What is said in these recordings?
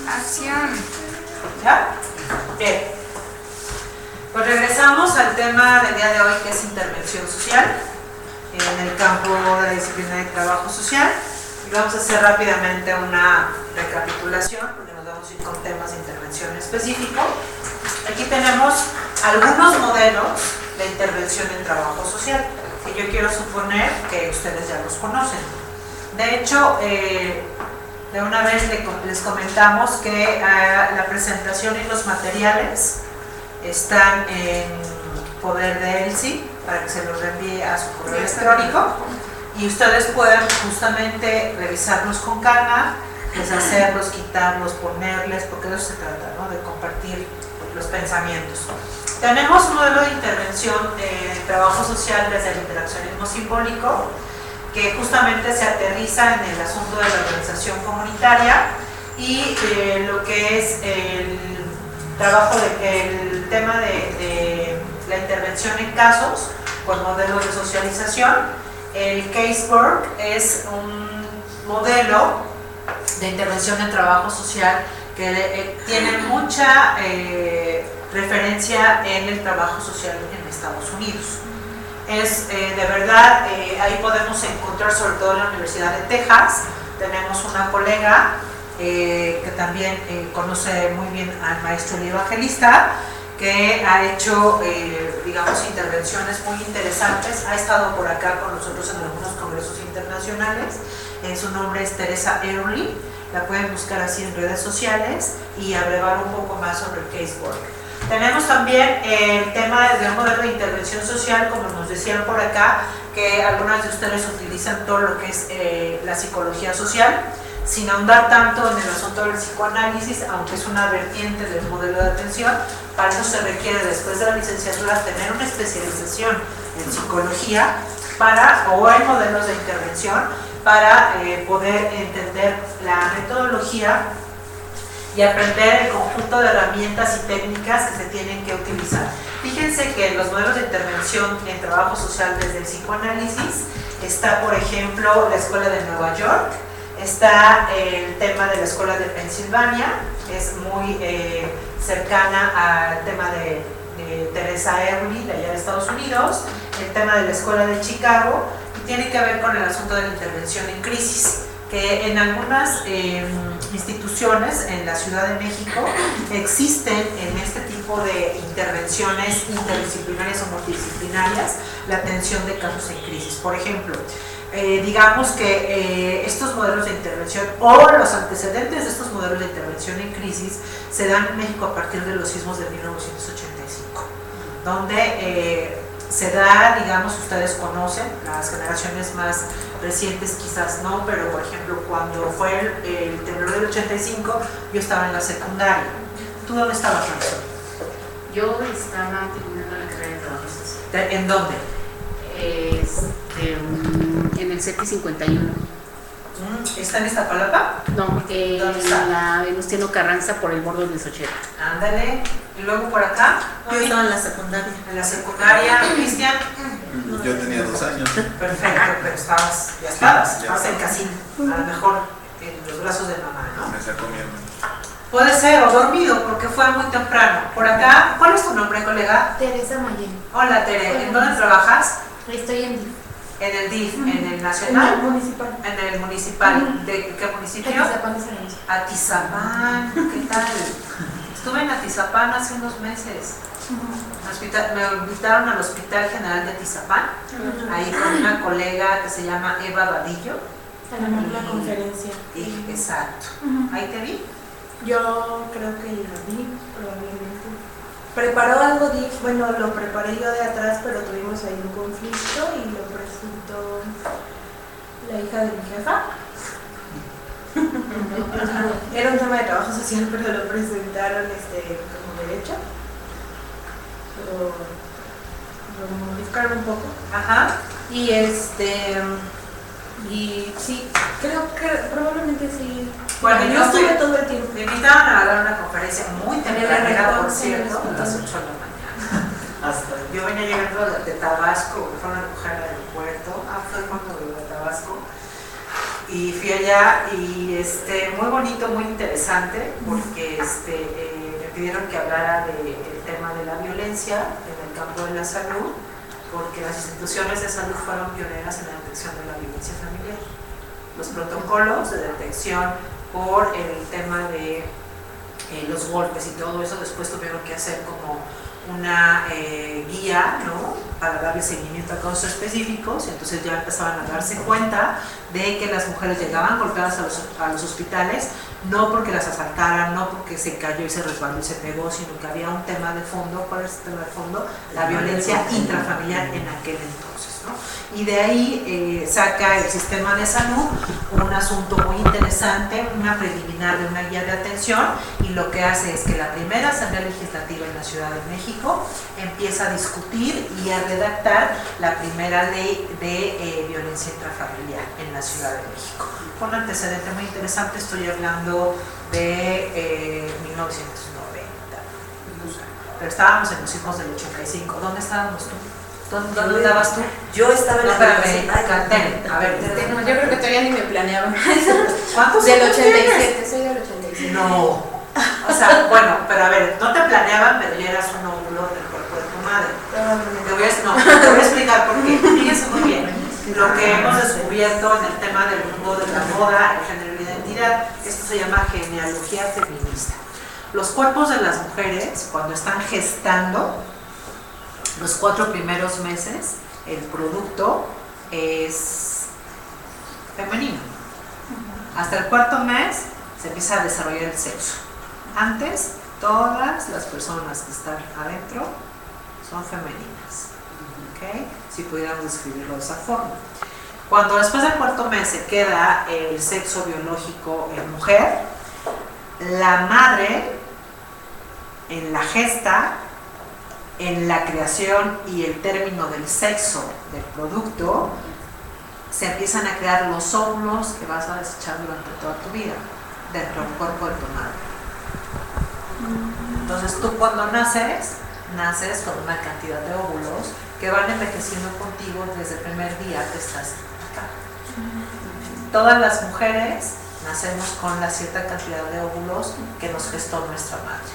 Acción. ¿Ya? Bien. Pues regresamos al tema del día de hoy, que es intervención social en el campo de la disciplina de trabajo social. Y vamos a hacer rápidamente una recapitulación, porque nos vamos a ir con temas de intervención específico. Aquí tenemos algunos modelos de intervención en trabajo social, que yo quiero suponer que ustedes ya los conocen. De hecho, de una vez les comentamos que la presentación y los materiales están en poder de Elsie para que se los reenvíe a su correo electrónico y ustedes puedan justamente revisarlos con calma, deshacerlos, quitarlos, ponerles, porque de eso se trata, ¿no? De compartir los pensamientos. Tenemos un modelo de intervención de trabajo social desde el interaccionismo simbólico, que justamente se aterriza en el asunto de la organización comunitaria y lo que es el trabajo, el tema de la intervención en casos con modelos de socialización. El casework es un modelo de intervención en trabajo social que tiene mucha referencia en el trabajo social en Estados Unidos. Es de verdad, ahí podemos encontrar, sobre todo en la Universidad de Texas, tenemos una colega que también conoce muy bien al maestro y evangelista, que ha hecho, digamos, intervenciones muy interesantes, ha estado por acá con nosotros en algunos congresos internacionales. Su nombre es Teresa Early, la pueden buscar así en redes sociales y abrevar un poco más sobre el casework. Tenemos también el tema de un modelo de intervención social, como nos decían por acá, que algunas de ustedes utilizan todo lo que es la psicología social, sin ahondar tanto en el asunto del psicoanálisis, aunque es una vertiente del modelo de atención. Para eso se requiere, después de la licenciatura, tener una especialización en psicología o en modelos de intervención para poder entender la metodología y aprender el conjunto de herramientas y técnicas que se tienen que utilizar. Fíjense que en los modelos de intervención en trabajo social desde el psicoanálisis está, por ejemplo, la Escuela de Nueva York, está el tema de la Escuela de Pensilvania, es muy cercana al tema de Teresa Early, de allá de Estados Unidos, el tema de la Escuela de Chicago, y tiene que ver con el asunto de la intervención en crisis, que en algunas instituciones en la Ciudad de México existen en este tipo de intervenciones interdisciplinarias o multidisciplinarias la atención de casos en crisis. Por ejemplo, digamos que estos modelos de intervención o los antecedentes de estos modelos de intervención en crisis se dan en México a partir de los sismos de 1985, donde se da, digamos, ustedes conocen, las generaciones más recientes quizás no, pero por ejemplo cuando fue el temblor del 85 yo estaba en la secundaria. ¿Tú dónde estabas, Francisco? Yo estaba terminando la carrera de trabajo social. ¿En dónde? En el CETI 51. ¿Está en Iztapalapa? No, porque ¿dónde está? en la Venustiano Carranza por el borde de Sochera. Ándale. ¿Y luego por acá? Yo estaba en la secundaria. En la secundaria, Cristian. Yo tenía 2 años. Perfecto, pero ya estabas ya. en casino, a lo mejor en los brazos de mamá, ¿no? Me sacó mi hermano. Puede ser, o dormido, porque fue muy temprano. Por acá, ¿cuál es tu nombre, colega? Teresa Mayen. Hola, Tere, ¿en dónde trabajas? Estoy en DIF. En el DIF, en el En el nacional, municipal. en el municipal. ¿De qué municipio? Atizapán de San Luis. Atizapán, ¿qué tal? Estuve en Atizapán hace unos meses. Me invitaron al Hospital General de Atizapán, ahí con una colega que se llama Eva Vadillo. Tenemos la conferencia. Y, exacto. Ahí te vi. Yo creo que la vi, probablemente. Preparó algo DIF, bueno, lo preparé yo de atrás, pero tuvimos ahí un conflicto y lo presentó la hija de mi jefa. Era un tema de trabajo social, pero lo presentaron como derecho. Lo modificaron un poco. Ajá. Y sí, creo que probablemente sí. Bueno, yo estuve todo el tiempo. Me invitaron a dar una conferencia muy temprana, por Sí, cierto, a las 8 sí. de la mañana. Yo venía llegando de Tabasco, me fueron a recoger al aeropuerto, fue cuando volví a Tabasco. y fui allá y muy bonito, muy interesante, porque me pidieron que hablara del tema de la violencia en el campo de la salud, porque las instituciones de salud fueron pioneras en la detección de la violencia familiar. Los protocolos de detección por el tema de los golpes y todo eso, después tuvieron que hacer como una guía, ¿no?, para darle seguimiento a casos específicos, y entonces ya empezaban a darse cuenta de que las mujeres llegaban golpeadas a los hospitales, no porque las asaltaran, no porque se cayó y se resbaló y se pegó, sino que había un tema de fondo. ¿Cuál es el tema de fondo? La violencia intrafamiliar en aquel entonces, ¿no? Y de ahí saca el sistema de salud un asunto muy interesante, una preliminar de una guía de atención, y lo que hace es que la primera Asamblea Legislativa en la Ciudad de México empieza a discutir y a redactar la primera ley de violencia intrafamiliar en la Ciudad de México. Fue un antecedente muy interesante, estoy hablando de 1990, pero estábamos en los sismos del 85. ¿Dónde estábamos tú? ¿Dónde estabas tú? Yo estaba en la Cantel. A ver, No, yo creo que todavía ni me planeaba. ¿cuántos Del años 87, soy del 87. tienes? No. O sea, bueno, pero a ver, no te planeaban, pero ya eras un óvulo del cuerpo de tu madre. Te voy a explicar por qué. Fíjense muy bien. Lo que hemos descubierto en el tema del mundo de la moda, el género y la identidad, esto se llama genealogía feminista. Los cuerpos de las mujeres, cuando están gestando, los 4 primeros meses, el producto es femenino. Hasta el 4º mes se empieza a desarrollar el sexo. Antes, todas las personas que están adentro son femeninas. ¿Okay? Si pudiéramos describirlo de esa forma. Cuando después del 4º mes se queda el sexo biológico en mujer, la madre en la gesta, en la creación y el término del sexo del producto, se empiezan a crear los óvulos que vas a desechar durante toda tu vida dentro del cuerpo de tu madre. Entonces tú cuando naces con una cantidad de óvulos que van envejeciendo contigo desde el primer día que estás acá. Todas las mujeres nacemos con la cierta cantidad de óvulos que nos gestó nuestra madre.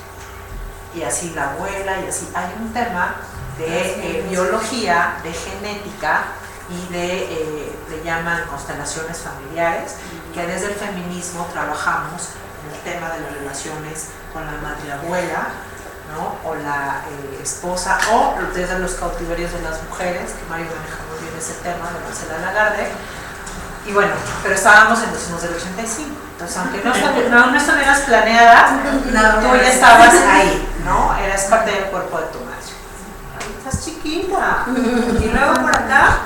Y así la abuela, y así hay un tema de biología, de genética y le llaman constelaciones familiares, que desde el feminismo trabajamos en el tema de las relaciones con la madre abuela, ¿no?, o la esposa, o desde los cautiverios de las mujeres, que Mario maneja muy bien ese tema, de Marcela Lagarde. Y bueno, pero estábamos en los años del 85, entonces aunque no estuvieras planeada, tú ya estabas ahí, ¿no? Eras parte del cuerpo de tu madre. Estás chiquita. Y luego por acá.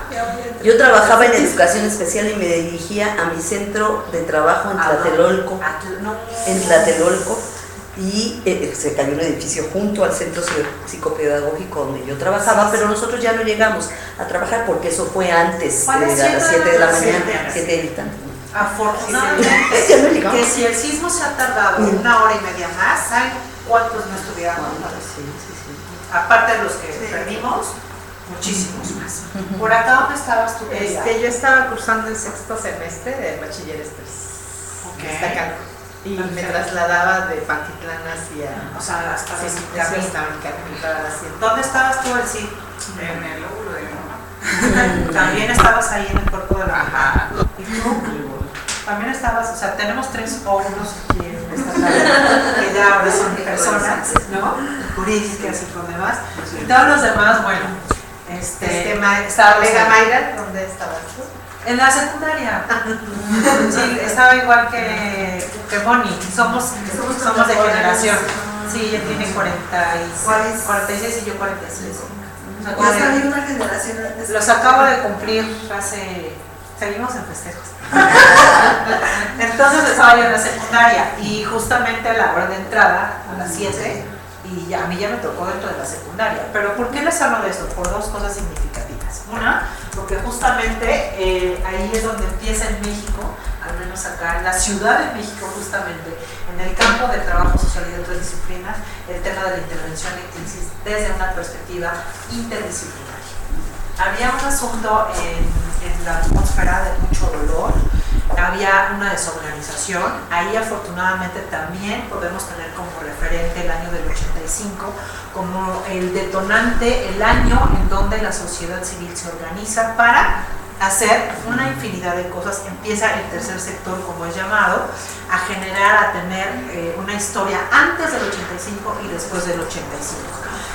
Yo trabajaba en educación especial y me dirigía a mi centro de trabajo en Tlatelolco. En Tlatelolco. Y se cayó un edificio junto al centro psicopedagógico donde yo trabajaba, pero nosotros ya no llegamos a trabajar porque eso fue antes, a las 7 de la mañana, 7 y tanto. Afortunadamente, que si el sismo se ha tardado 1 hora y media más, ¿saben cuántos no estuviéramos? Sí. Aparte de los que perdimos, muchísimos más. ¿Por acá dónde estabas tú? Yo estaba cursando el 6º semestre de Bachilleres 3. Okay. Y me trasladaba de Pantitlán hacia... O sea, hasta sí, Camino. estaba en Camino para la 7. ¿Dónde estabas tú, Elsie? En el óvulo de mi mamá. También estabas ahí en el cuerpo de la mamá. Ajá. ¿Y tú? También estabas, o sea, tenemos 3 óvulos aquí en esta sala, que ya ahora son personas, ¿no? Jurídicas y por demás. Y todos los demás, bueno, Amiga Mayra, ¿dónde estabas tú? en la secundaria. Sí, estaba igual que Moni. Somos de generación. Sí, ella tiene 46 y yo 46. Ya salí una generación antes. Los acabo de cumplir seguimos en festejos. Entonces estaba yo en la secundaria y justamente a la hora de entrada, a las 7, y a mí ya me tocó dentro de la secundaria. Pero ¿por qué les hablo de esto? Por 2 cosas significativas. Una, porque justamente ahí es donde empieza en México, al menos acá en la Ciudad de México, justamente en el campo del trabajo social y de otras disciplinas, el tema de la intervención en crisis desde una perspectiva interdisciplinaria. Había un asunto en la atmósfera de mucho dolor, había una desorganización. Ahí afortunadamente también podemos tener como referente el año del 85 como el detonante, el año en donde la sociedad civil se organiza para hacer una infinidad de cosas. Empieza el tercer sector, como es llamado, a generar, a tener una historia antes del 85 y después del 85.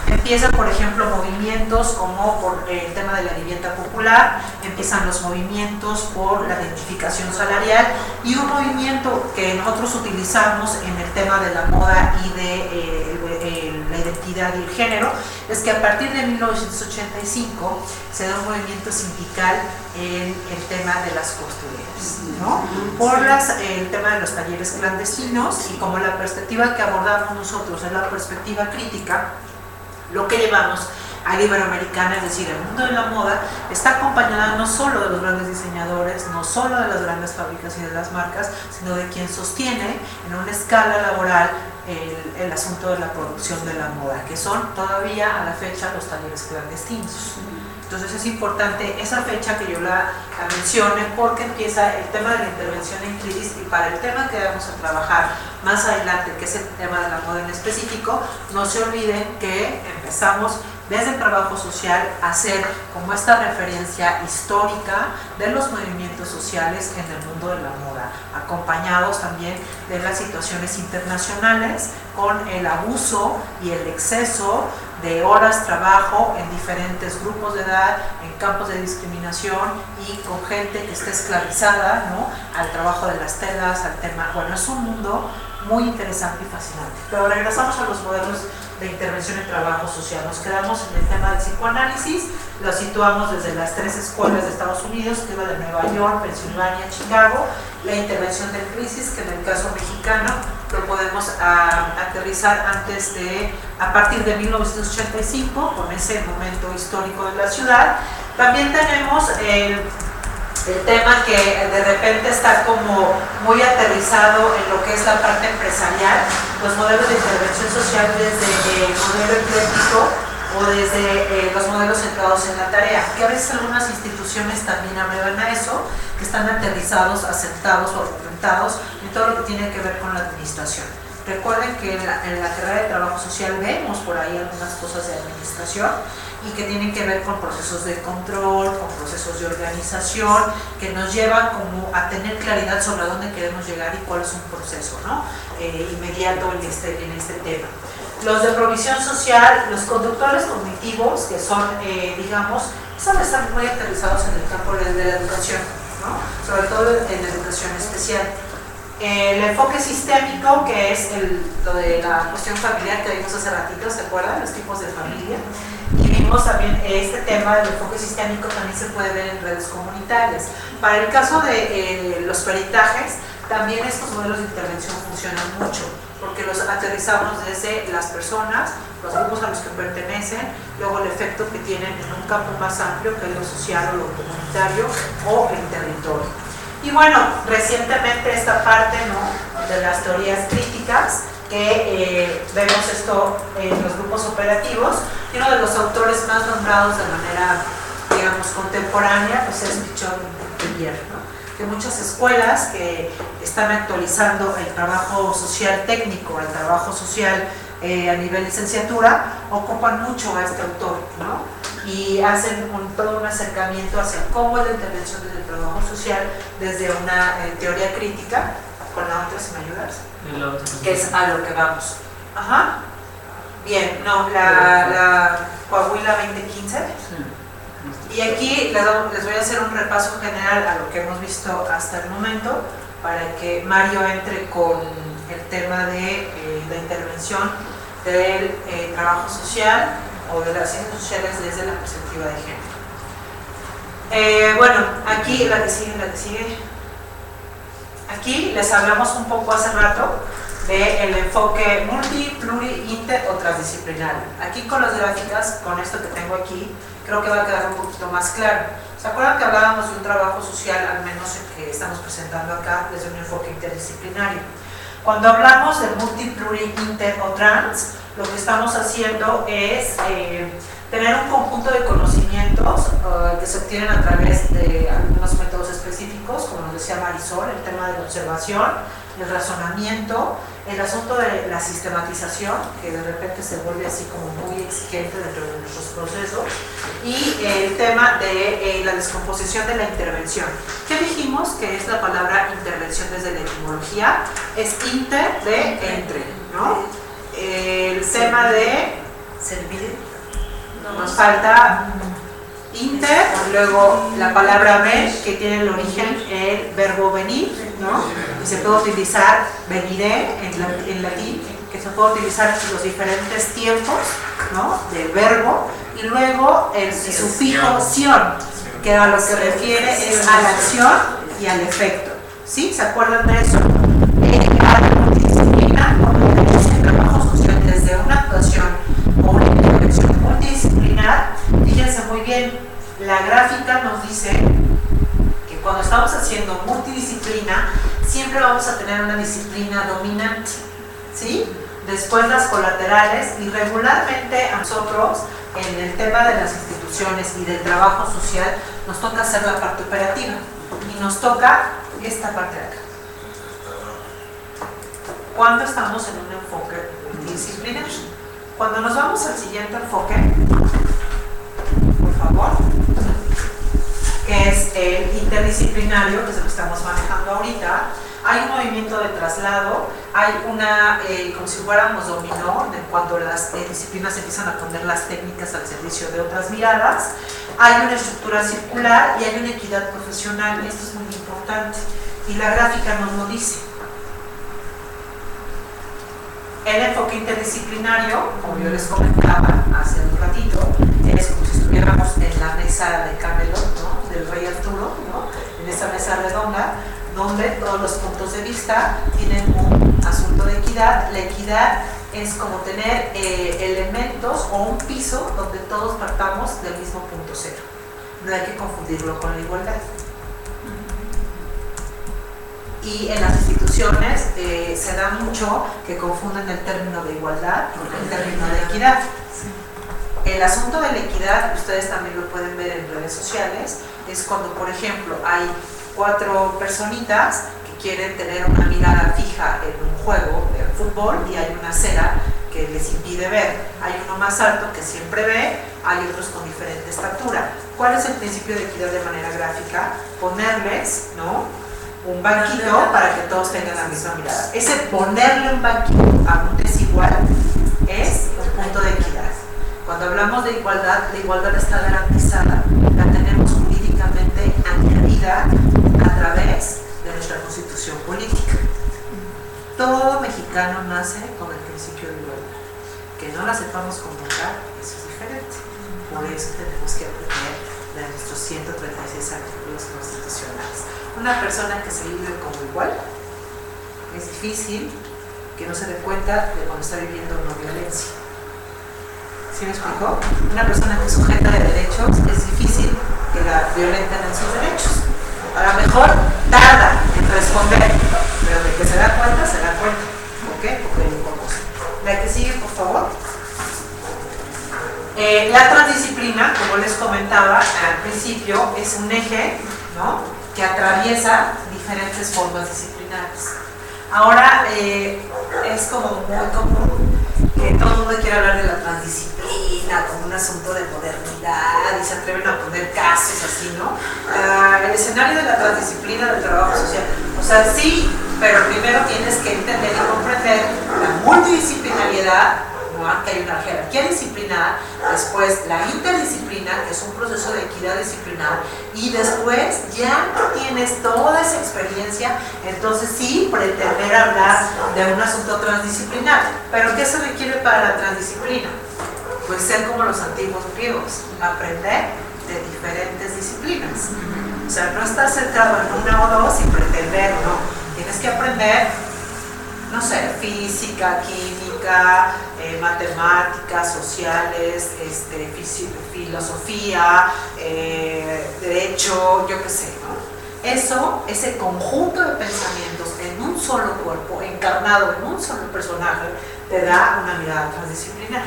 Empiezan, por ejemplo, movimientos como por el tema de la vivienda popular, empiezan los movimientos por la identificación salarial y un movimiento que nosotros utilizamos en el tema de la moda y de la identidad y el género, es que a partir de 1985 se da un movimiento sindical en el tema de las costureras, ¿no? Por el tema de los talleres clandestinos, y como la perspectiva que abordamos nosotros es la perspectiva crítica, lo que llevamos a la iberoamericana, es decir, el mundo de la moda, está acompañada no solo de los grandes diseñadores, no solo de las grandes fábricas y de las marcas, sino de quien sostiene en una escala laboral el asunto de la producción de la moda, que son todavía a la fecha los talleres clandestinos. Entonces es importante esa fecha que yo la mencione, porque empieza el tema de la intervención en crisis, y para el tema que vamos a trabajar más adelante, que es el tema de la moda en específico, no se olviden que empezamos desde el trabajo social a hacer como esta referencia histórica de los movimientos sociales en el mundo de la moda, acompañados también de las situaciones internacionales con el abuso y el exceso de horas de trabajo en diferentes grupos de edad, en campos de discriminación y con gente que está esclavizada, ¿no?, al trabajo de las telas, al tema. Bueno, es un mundo muy interesante y fascinante. Pero regresamos a los modelos de intervención en trabajo social. Nos quedamos en el tema del psicoanálisis, lo situamos desde las 3 escuelas de Estados Unidos, que va de Nueva York, Pensilvania, Chicago. La intervención de crisis, que en el caso mexicano lo podemos aterrizar a partir de 1985, con ese momento histórico de la ciudad. También tenemos el tema que de repente está como muy aterrizado en lo que es la parte empresarial, los modelos de intervención social desde el modelo ecléctico o desde los modelos centrados en la tarea, que a veces algunas instituciones también abrevan a eso, que están aterrizados, asentados o argumentados en todo lo que tiene que ver con la administración. Recuerden que en la carrera de trabajo social vemos por ahí algunas cosas de administración y que tienen que ver con procesos de control, con procesos de organización, que nos llevan como a tener claridad sobre a dónde queremos llegar y cuál es un proceso, ¿no?, inmediato en este tema. Los de provisión social, los conductores cognitivos, que son, digamos, están muy aterrizados en el campo de la educación, ¿no?, sobre todo en la educación especial. El enfoque sistémico, que es lo de la cuestión familiar que vimos hace ratito, ¿se acuerdan? Los tipos de familia. Y vimos también este tema del enfoque sistémico también se puede ver en redes comunitarias. Para el caso de los peritajes, también estos modelos de intervención funcionan mucho, porque los aterrizamos desde las personas, los grupos a los que pertenecen, luego el efecto que tienen en un campo más amplio, que es lo social o lo comunitario o el territorio. Y bueno, recientemente esta parte, ¿no?, de las teorías críticas, que vemos esto en los grupos operativos, y uno de los autores más nombrados de manera, digamos, contemporánea, pues es Pichon Rivière, ¿no?, que muchas escuelas que están actualizando el trabajo social técnico, el trabajo social a nivel licenciatura, ocupan mucho a este autor, ¿no?, y hacen todo un acercamiento hacia cómo es la intervención desde el trabajo social, desde una teoría crítica, con la otra, si me ayudas, que es a lo que vamos. Ajá. Bien, no, la Coahuila 2015. Y aquí les voy a hacer un repaso general a lo que hemos visto hasta el momento, para que Mario entre con el tema de la intervención del trabajo social o de las ciencias sociales desde la perspectiva de género. Bueno, aquí la que sigue. Aquí les hablamos un poco hace rato del enfoque multi, pluri, inter o transdisciplinario. Aquí con las gráficas, con esto que tengo aquí, creo que va a quedar un poquito más claro. ¿Se acuerdan que hablábamos de un trabajo social, al menos el que estamos presentando acá, desde un enfoque interdisciplinario? Cuando hablamos de multi, pluri, inter o trans, lo que estamos haciendo es tener un conjunto de conocimientos que se obtienen a través de algunos métodos específicos, como nos decía Marisol, el tema de la observación, el razonamiento, el asunto de la sistematización, que de repente se vuelve así como muy exigente dentro de nuestros procesos, y el tema de la descomposición de la intervención. ¿Qué dijimos que es la palabra intervención desde la etimología? Es inter de entre, ¿no? El tema de Servir. nos falta inter, luego la palabra ven, que tiene el origen el verbo venir, ¿no? Y se puede utilizar veniré en latín, que se puede utilizar los diferentes tiempos, ¿no? Del verbo, y luego el sufijo sion, que a lo que refiere es a la acción y al efecto, ¿sí? ¿Se acuerdan de eso? A la multidisciplina, cuando tenemos el trabajo social desde una actuación o una intervención multidisciplinar, fíjense muy bien, la gráfica nos dice que cuando estamos haciendo multidisciplina, siempre vamos a tener una disciplina dominante, ¿sí? Después las colaterales, y regularmente a nosotros, en el tema de las instituciones y del trabajo social, nos toca hacer la parte operativa, y nos toca esta parte de acá. ¿Cuándo estamos en un enfoque multidisciplinar? Cuando nos vamos al siguiente enfoque, por favor, que es el interdisciplinario, que es lo que estamos manejando ahorita, hay un movimiento de traslado, hay una, como si fuéramos dominó, de cuando las disciplinas empiezan a poner las técnicas al servicio de otras miradas, hay una estructura circular y hay una equidad profesional, y esto es muy importante, y la gráfica nos lo dice. El enfoque interdisciplinario, como yo les comentaba hace un ratito, es como si estuviéramos en la mesa de Camelot, ¿no? Del rey Arturo, ¿no? En esa mesa redonda, donde todos los puntos de vista tienen un asunto de equidad. La equidad es como tener elementos o un piso donde todos partamos del mismo punto cero. No hay que confundirlo con la igualdad. Y en las instituciones se da mucho que confunden el término de igualdad con el término de equidad. El asunto de la equidad, ustedes también lo pueden ver en redes sociales, es cuando, por ejemplo, hay 4 personitas que quieren tener una mirada fija en un juego de fútbol y hay una acera que les impide ver. Hay uno más alto que siempre ve, hay otros con diferente estatura. ¿Cuál es el principio de equidad de manera gráfica? Ponerles, ¿no?, un banquito para que todos tengan la misma mirada. Ese ponerle un banquito a un desigual es un punto de equidad. Cuando hablamos de igualdad, la igualdad está garantizada, la tenemos jurídicamente añadida a través de nuestra constitución política. Todo mexicano nace con el principio de igualdad. Que no la sepamos convocar, eso es diferente. Por eso tenemos que aprender de nuestros 136 artículos constitucionales. Una persona que se vive como igual, es difícil que no se dé cuenta de cuando está viviendo no violencia. ¿Sí me explicó? Una persona que es sujeta de derechos, es difícil que la violenten en sus derechos. A lo mejor tarda en responder, pero de que se da cuenta, se da cuenta. ¿Por qué? Porque hay un propósito. La que sigue, por favor. La transdisciplina, como les comentaba al principio, es un eje, ¿no?, que atraviesa diferentes formas disciplinares. Ahora es como muy común que todo el mundo quiere hablar de la transdisciplina como un asunto de modernidad y se atreven a poner casos así, ¿no? El escenario de la transdisciplina del trabajo social, o sea, sí, pero primero tienes que entender y comprender la multidisciplinariedad, ¿no?, que hay una jerarquía disciplinar, después la interdisciplina, que es un proceso de equidad disciplinar, y después ya tienes toda esa experiencia, entonces sí pretender hablar de un asunto transdisciplinar. ¿Pero qué se requiere para la transdisciplina? Pues ser como los antiguos griegos, aprender de diferentes disciplinas. O sea, no estar centrado en una o dos y pretender, no. Tienes que aprender, no sé, física, química, matemáticas, sociales, filosofía, derecho, yo qué sé, ¿no? Eso, ese conjunto de pensamientos en un solo cuerpo, encarnado en un solo personaje, te da una mirada transdisciplinar.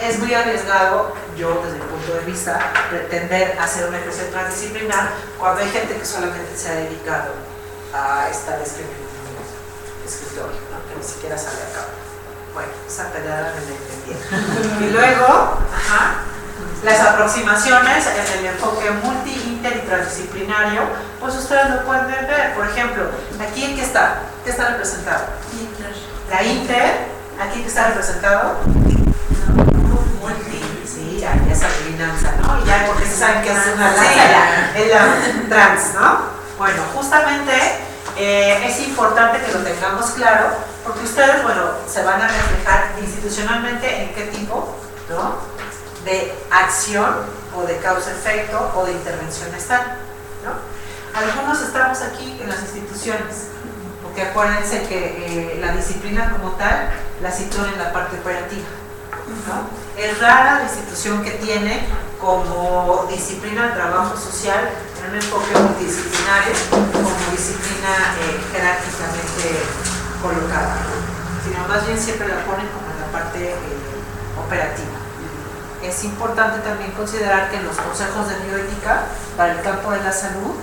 Es muy arriesgado, yo desde mi punto de vista, pretender hacer un ejercicio transdisciplinar cuando hay gente que solamente se ha dedicado a estar escribiendo un escritorio, ¿no? Que ni siquiera sale a cabo. Bueno, esa pelada me la entendí. Y luego, las aproximaciones en el enfoque multi, inter y transdisciplinario, pues ustedes lo pueden ver. Por ejemplo, aquí ¿en qué está? ¿Qué está representado? La inter, aquí ¿qué está representado? Multi, sí, ya es adivinanza, ¿no? Y ya porque se saben que es una lanza, es la trans, ¿no? Bueno, justamente es importante que lo tengamos claro, porque ustedes, bueno, se van a reflejar institucionalmente en qué tipo, ¿no?, de acción o de causa-efecto o de intervención están, ¿no? Algunos estamos aquí en las instituciones, porque acuérdense que la disciplina como tal la sitúan en la parte operativa, ¿no? Es rara la institución que tiene como disciplina el trabajo social en un enfoque multidisciplinario como disciplina jerárquicamente colocada, ¿no? Sino más bien siempre la ponen como en la parte operativa. Es importante también considerar que en los consejos de bioética para el campo de la salud,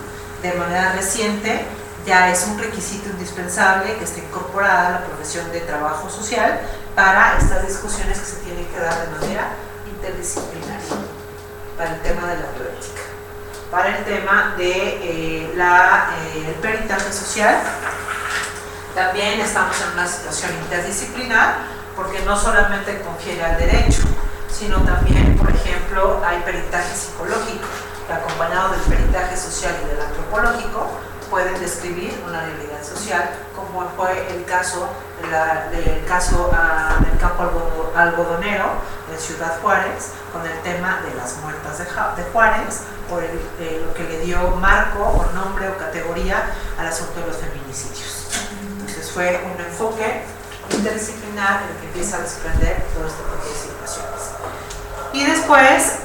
de manera reciente, ya es un requisito indispensable que esté incorporada la profesión de trabajo social para estas discusiones que se tienen que dar de manera interdisciplinaria, para el tema de la bioética. Para el tema de el peritaje social, también estamos en una situación interdisciplinar, porque no solamente confiere al derecho, sino también, por ejemplo, hay peritaje psicológico, que acompañado del peritaje social y del antropológico, pueden describir una realidad social, como fue el caso del campo algodonero en Ciudad Juárez, con el tema de las muertas de Juárez, por lo que le dio marco o nombre o categoría al asunto de los feminicidios. Entonces fue un enfoque interdisciplinar en el que empieza a desprender todo este tipo de situaciones. Y después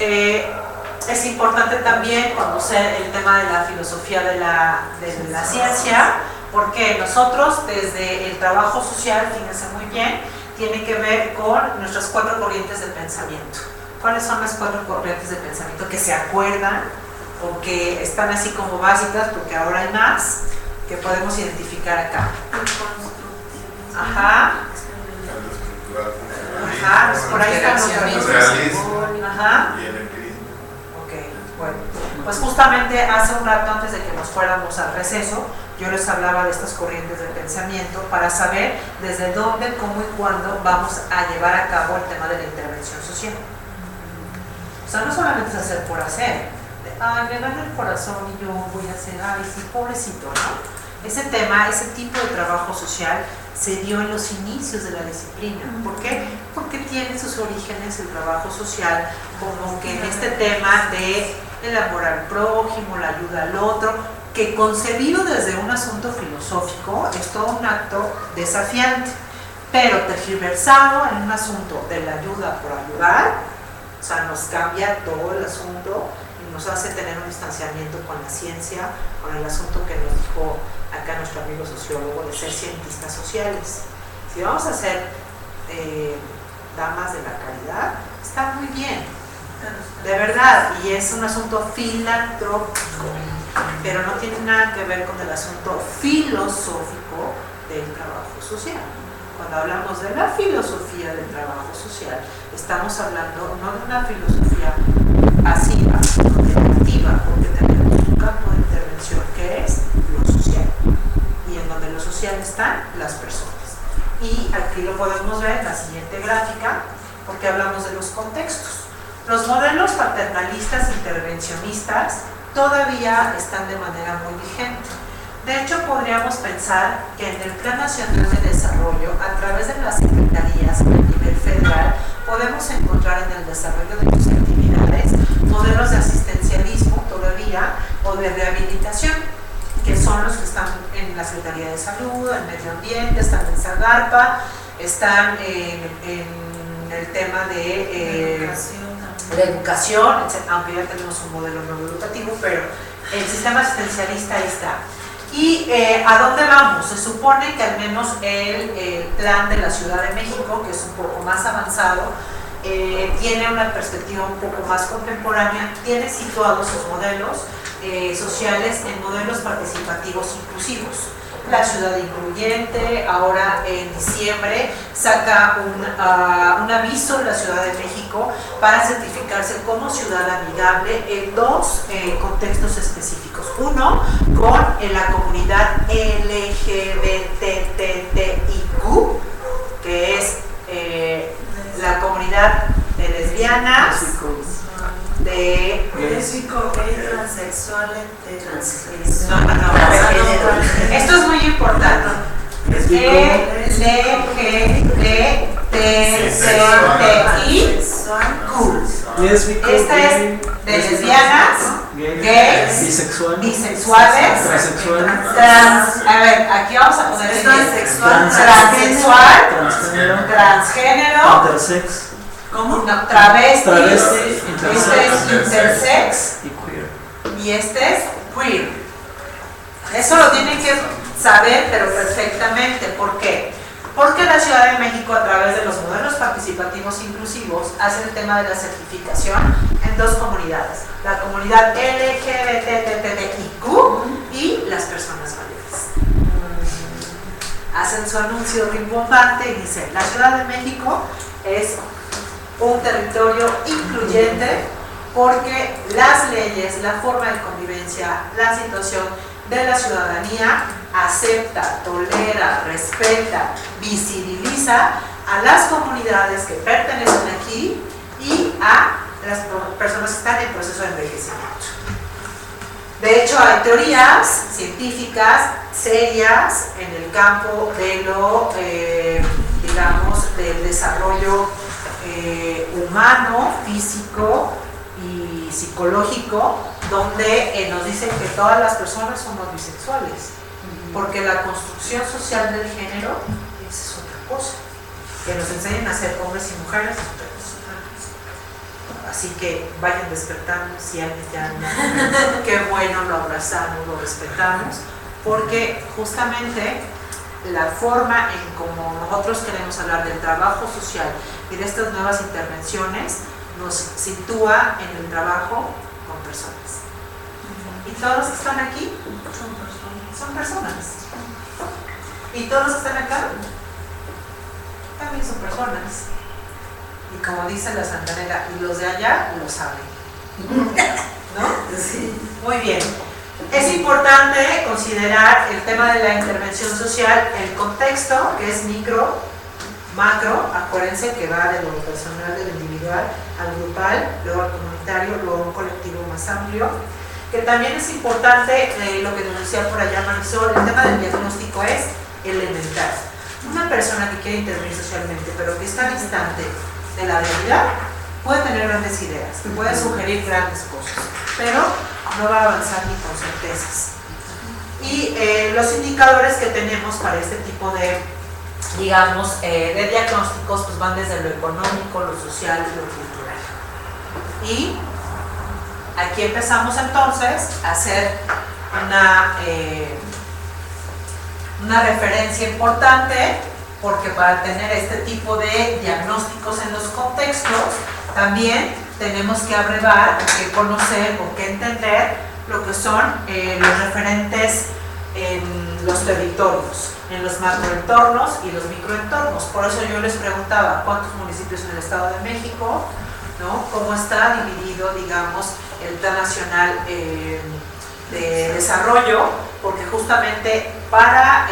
es importante también conocer el tema de la filosofía de la ciencia, porque nosotros desde el trabajo social, fíjense muy bien, tiene que ver con nuestras 4 corrientes de pensamiento. ¿Cuáles son las 4 corrientes de pensamiento que se acuerdan o que están así como básicas, porque ahora hay más que podemos identificar acá? Ajá. Ajá, pues por ahí están los realismo ajá. y el empirismo. Ok, bueno, pues justamente hace un rato antes de que nos fuéramos al receso, yo les hablaba de estas corrientes de pensamiento para saber desde dónde, cómo y cuándo vamos a llevar a cabo el tema de la intervención social. O sea, no solamente es hacer por hacer, me gana el corazón y yo voy a hacer, ay, sí, pobrecito, ¿no? Ese tema, ese tipo de trabajo social se dio en los inicios de la disciplina. ¿Por qué? Porque tiene sus orígenes el trabajo social como que en este tema de el amor al prójimo, la ayuda al otro, que concebido desde un asunto filosófico es todo un acto desafiante, pero tergiversado en un asunto de la ayuda por ayudar, o sea, nos cambia todo el asunto y nos hace tener un distanciamiento con la ciencia, con el asunto que nos dijo acá nuestro amigo sociólogo de ser cientistas sociales. Si vamos a ser damas de la caridad, está muy bien, de verdad, y es un asunto filantrópico, pero no tiene nada que ver con el asunto filosófico del trabajo social. Cuando hablamos de la filosofía del trabajo social, estamos hablando no de una filosofía pasiva, sino de activa, porque tenemos un campo de intervención que es lo social, y en donde lo social están las personas. Y aquí lo podemos ver en la siguiente gráfica, porque hablamos de los contextos. Los modelos paternalistas intervencionistas todavía están de manera muy vigente. De hecho, podríamos pensar que en el Plan Nacional de Desarrollo, a través de las secretarías a nivel federal, podemos encontrar en el desarrollo de sus actividades modelos de asistencialismo todavía o de rehabilitación, que son los que están en la Secretaría de Salud, en Medio Ambiente, están en Zagarpa, están en el tema de la educación, aunque ya tenemos un modelo nuevo educativo, pero el sistema asistencialista ahí está. ¿Y a dónde vamos? Se supone que al menos el plan de la Ciudad de México, que es un poco más avanzado, tiene una perspectiva un poco más contemporánea, tiene situados sus modelos sociales en modelos participativos inclusivos. La ciudad incluyente, ahora en diciembre, saca un aviso de la Ciudad de México para certificarse como ciudad amigable en dos contextos específicos. Uno, con la comunidad LGBTTIQ, que es la comunidad de lesbianas, de lésbico, gay, transexual, no, esto es muy importante. LGBTTIQ. Esta es de lesbianas, gays, bisexuales, a ver, aquí vamos a poner transexual, transgénero, ¿cómo? No, travesti, este es intersex y este es queer. Eso lo tienen que saber, pero perfectamente. ¿Por qué? Porque la Ciudad de México, a través de los modelos participativos inclusivos, hace el tema de la certificación en dos comunidades: la comunidad LGBTTIQ y las personas mayores. Hacen su anuncio rimbombante y dice: la Ciudad de México es un territorio incluyente porque las leyes, la forma de convivencia, la situación de la ciudadanía acepta, tolera, respeta, visibiliza a las comunidades que pertenecen aquí y a las personas que están en proceso de envejecimiento. De hecho, hay teorías científicas serias en el campo de lo, digamos, del desarrollo humano, físico y psicológico, donde nos dicen que todas las personas somos bisexuales, porque la construcción social del género esa es otra cosa, que nos enseñan a ser hombres y mujeres, así que vayan despertando si alguien ya no, qué bueno, lo abrazamos, lo respetamos, porque justamente la forma en como nosotros queremos hablar del trabajo social y de estas nuevas intervenciones nos sitúa en el trabajo con personas. Y todos los que están aquí son personas. Y todos los que están acá también son personas. Y como dice la santanera, y los de allá lo saben. ¿No? Sí. Muy bien. Es importante considerar el tema de la intervención social, el contexto, que es micro, macro, acuérdense que va de lo personal, del individual, al grupal, luego al comunitario, luego a un colectivo más amplio. Que también es importante, lo que nos decía por allá Marisol, el tema del diagnóstico es elemental. Una persona que quiere intervenir socialmente, pero que está distante de la realidad, puede tener grandes ideas, puede sugerir grandes cosas, pero no va a avanzar ni con certezas. Y los indicadores que tenemos para este tipo de, digamos, de diagnósticos, pues van desde lo económico, lo social y lo cultural. Y aquí empezamos entonces a hacer una referencia importante, porque para tener este tipo de diagnósticos en los contextos, también tenemos que abrevar, que conocer o que entender lo que son los referentes en los territorios, en los macroentornos y los microentornos. Por eso yo les preguntaba cuántos municipios en el Estado de México, ¿no? Cómo está dividido, digamos, el Plan Nacional de Desarrollo, porque justamente para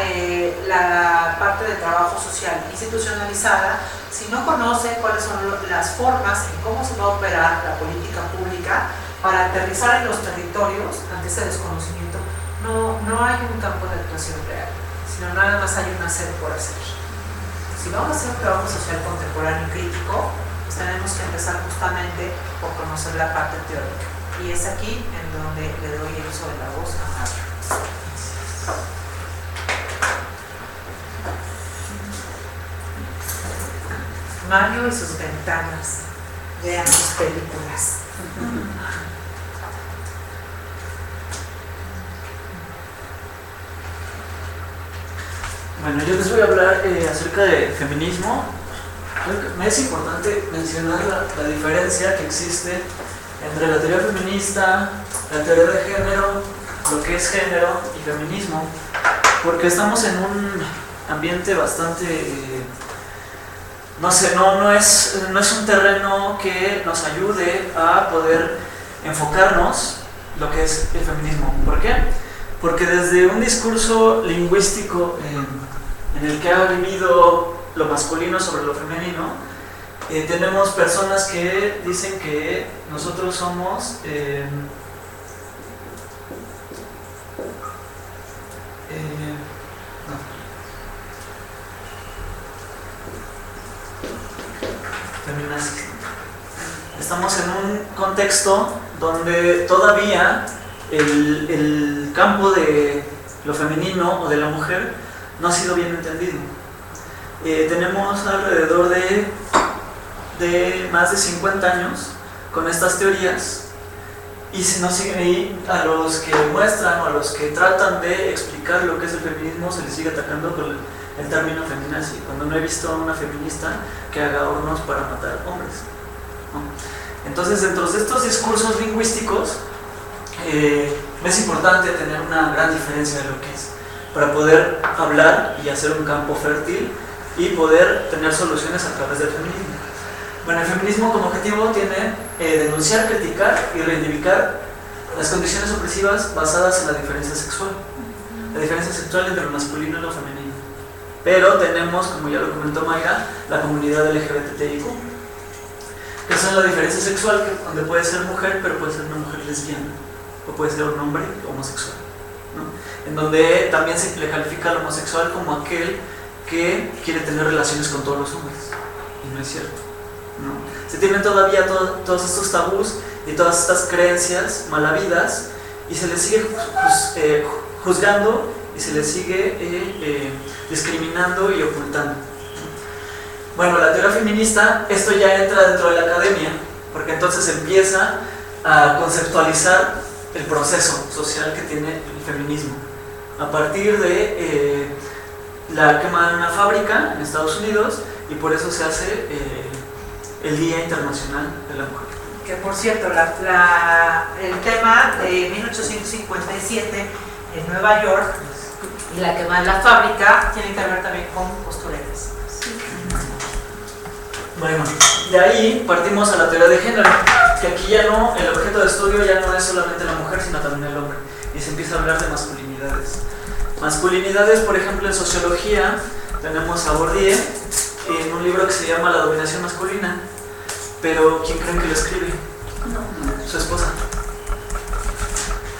la parte de trabajo social institucionalizada, si no conoce cuáles son las formas en cómo se va a operar la política pública para aterrizar en los territorios ante ese desconocimiento, no hay un campo de actuación real, sino nada más hay un hacer por hacer. Si vamos a hacer un trabajo social contemporáneo y crítico, pues tenemos que empezar justamente por conocer la parte teórica. Y es aquí en donde le doy el uso de la voz a Mario. Mario y sus ventanas. Vean sus películas. Bueno, yo les voy a hablar acerca de feminismo. Creo que me es importante mencionar la diferencia que existe entre la teoría feminista, la teoría de género, lo que es género y feminismo, porque estamos en un ambiente bastante, no sé, no es un terreno que nos ayude a poder enfocarnos lo que es el feminismo. ¿Por qué? Porque desde un discurso lingüístico en el que ha vivido lo masculino sobre lo femenino, tenemos personas que dicen que nosotros somos feminazis. Estamos en un contexto donde todavía el campo de lo femenino o de la mujer no ha sido bien entendido. Tenemos alrededor de más de 50 años con estas teorías, y si no siguen ahí, a los que muestran o a los que tratan de explicar lo que es el feminismo se les sigue atacando con el término feminazi, cuando no he visto a una feminista que haga hornos para matar hombres, ¿no? Entonces, dentro de estos discursos lingüísticos es importante tener una gran diferencia de lo que es, para poder hablar y hacer un campo fértil y poder tener soluciones a través del feminismo. Bueno, el feminismo como objetivo tiene denunciar, criticar y reivindicar las condiciones opresivas basadas en la diferencia sexual entre lo masculino y lo femenino. Pero tenemos, como ya lo comentó Mayra, la comunidad LGBTIQ, que es la diferencia sexual, donde puede ser mujer, pero puede ser una mujer lesbiana, o puede ser un hombre homosexual, ¿no? En donde también se le califica al homosexual como aquel que quiere tener relaciones con todos los hombres, y no es cierto, ¿no? Se tienen todavía todos estos tabús y todas estas creencias malavidas, y se les sigue juzgando y se les sigue discriminando y ocultando. Bueno, la teoría feminista, esto ya entra dentro de la academia, porque entonces empieza a conceptualizar el proceso social que tiene el feminismo, a partir de la quema de una fábrica en Estados Unidos, y por eso se hace el Día Internacional de la Mujer. Que por cierto, el tema de 1857 en Nueva York y la quema de la fábrica tiene que ver también con costureras. Bueno, de ahí partimos a la teoría de género, que aquí ya no, el objeto de estudio ya no es solamente la mujer, sino también el hombre, y se empieza a hablar de masculinidades. Masculinidades, por ejemplo, en sociología tenemos a Bourdieu en un libro que se llama La dominación masculina, pero ¿quién creen que lo escribe? Su esposa.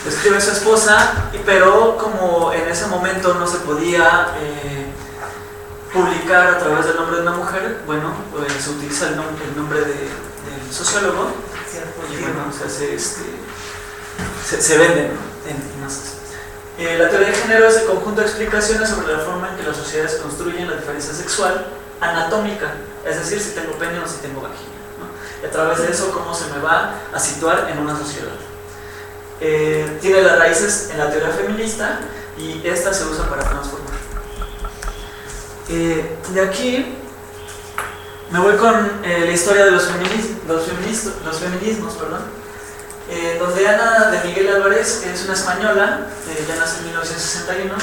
Lo escribe su esposa, pero como en ese momento no se podía publicar a través del nombre de una mujer, bueno, pues se utiliza el nombre del sociólogo, y bueno, se venden, ¿no?, en masas. La teoría de género es el conjunto de explicaciones sobre la forma en que las sociedades construyen la diferencia sexual anatómica, es decir, si tengo pene o si tengo vagina, ¿no? Y a través de eso, cómo se me va a situar en una sociedad. Tiene las raíces en la teoría feminista, y esta se usa para transformar. De aquí me voy con la historia de los feminismos, donde Ana de Miguel Álvarez es una española, ya nace en 1961,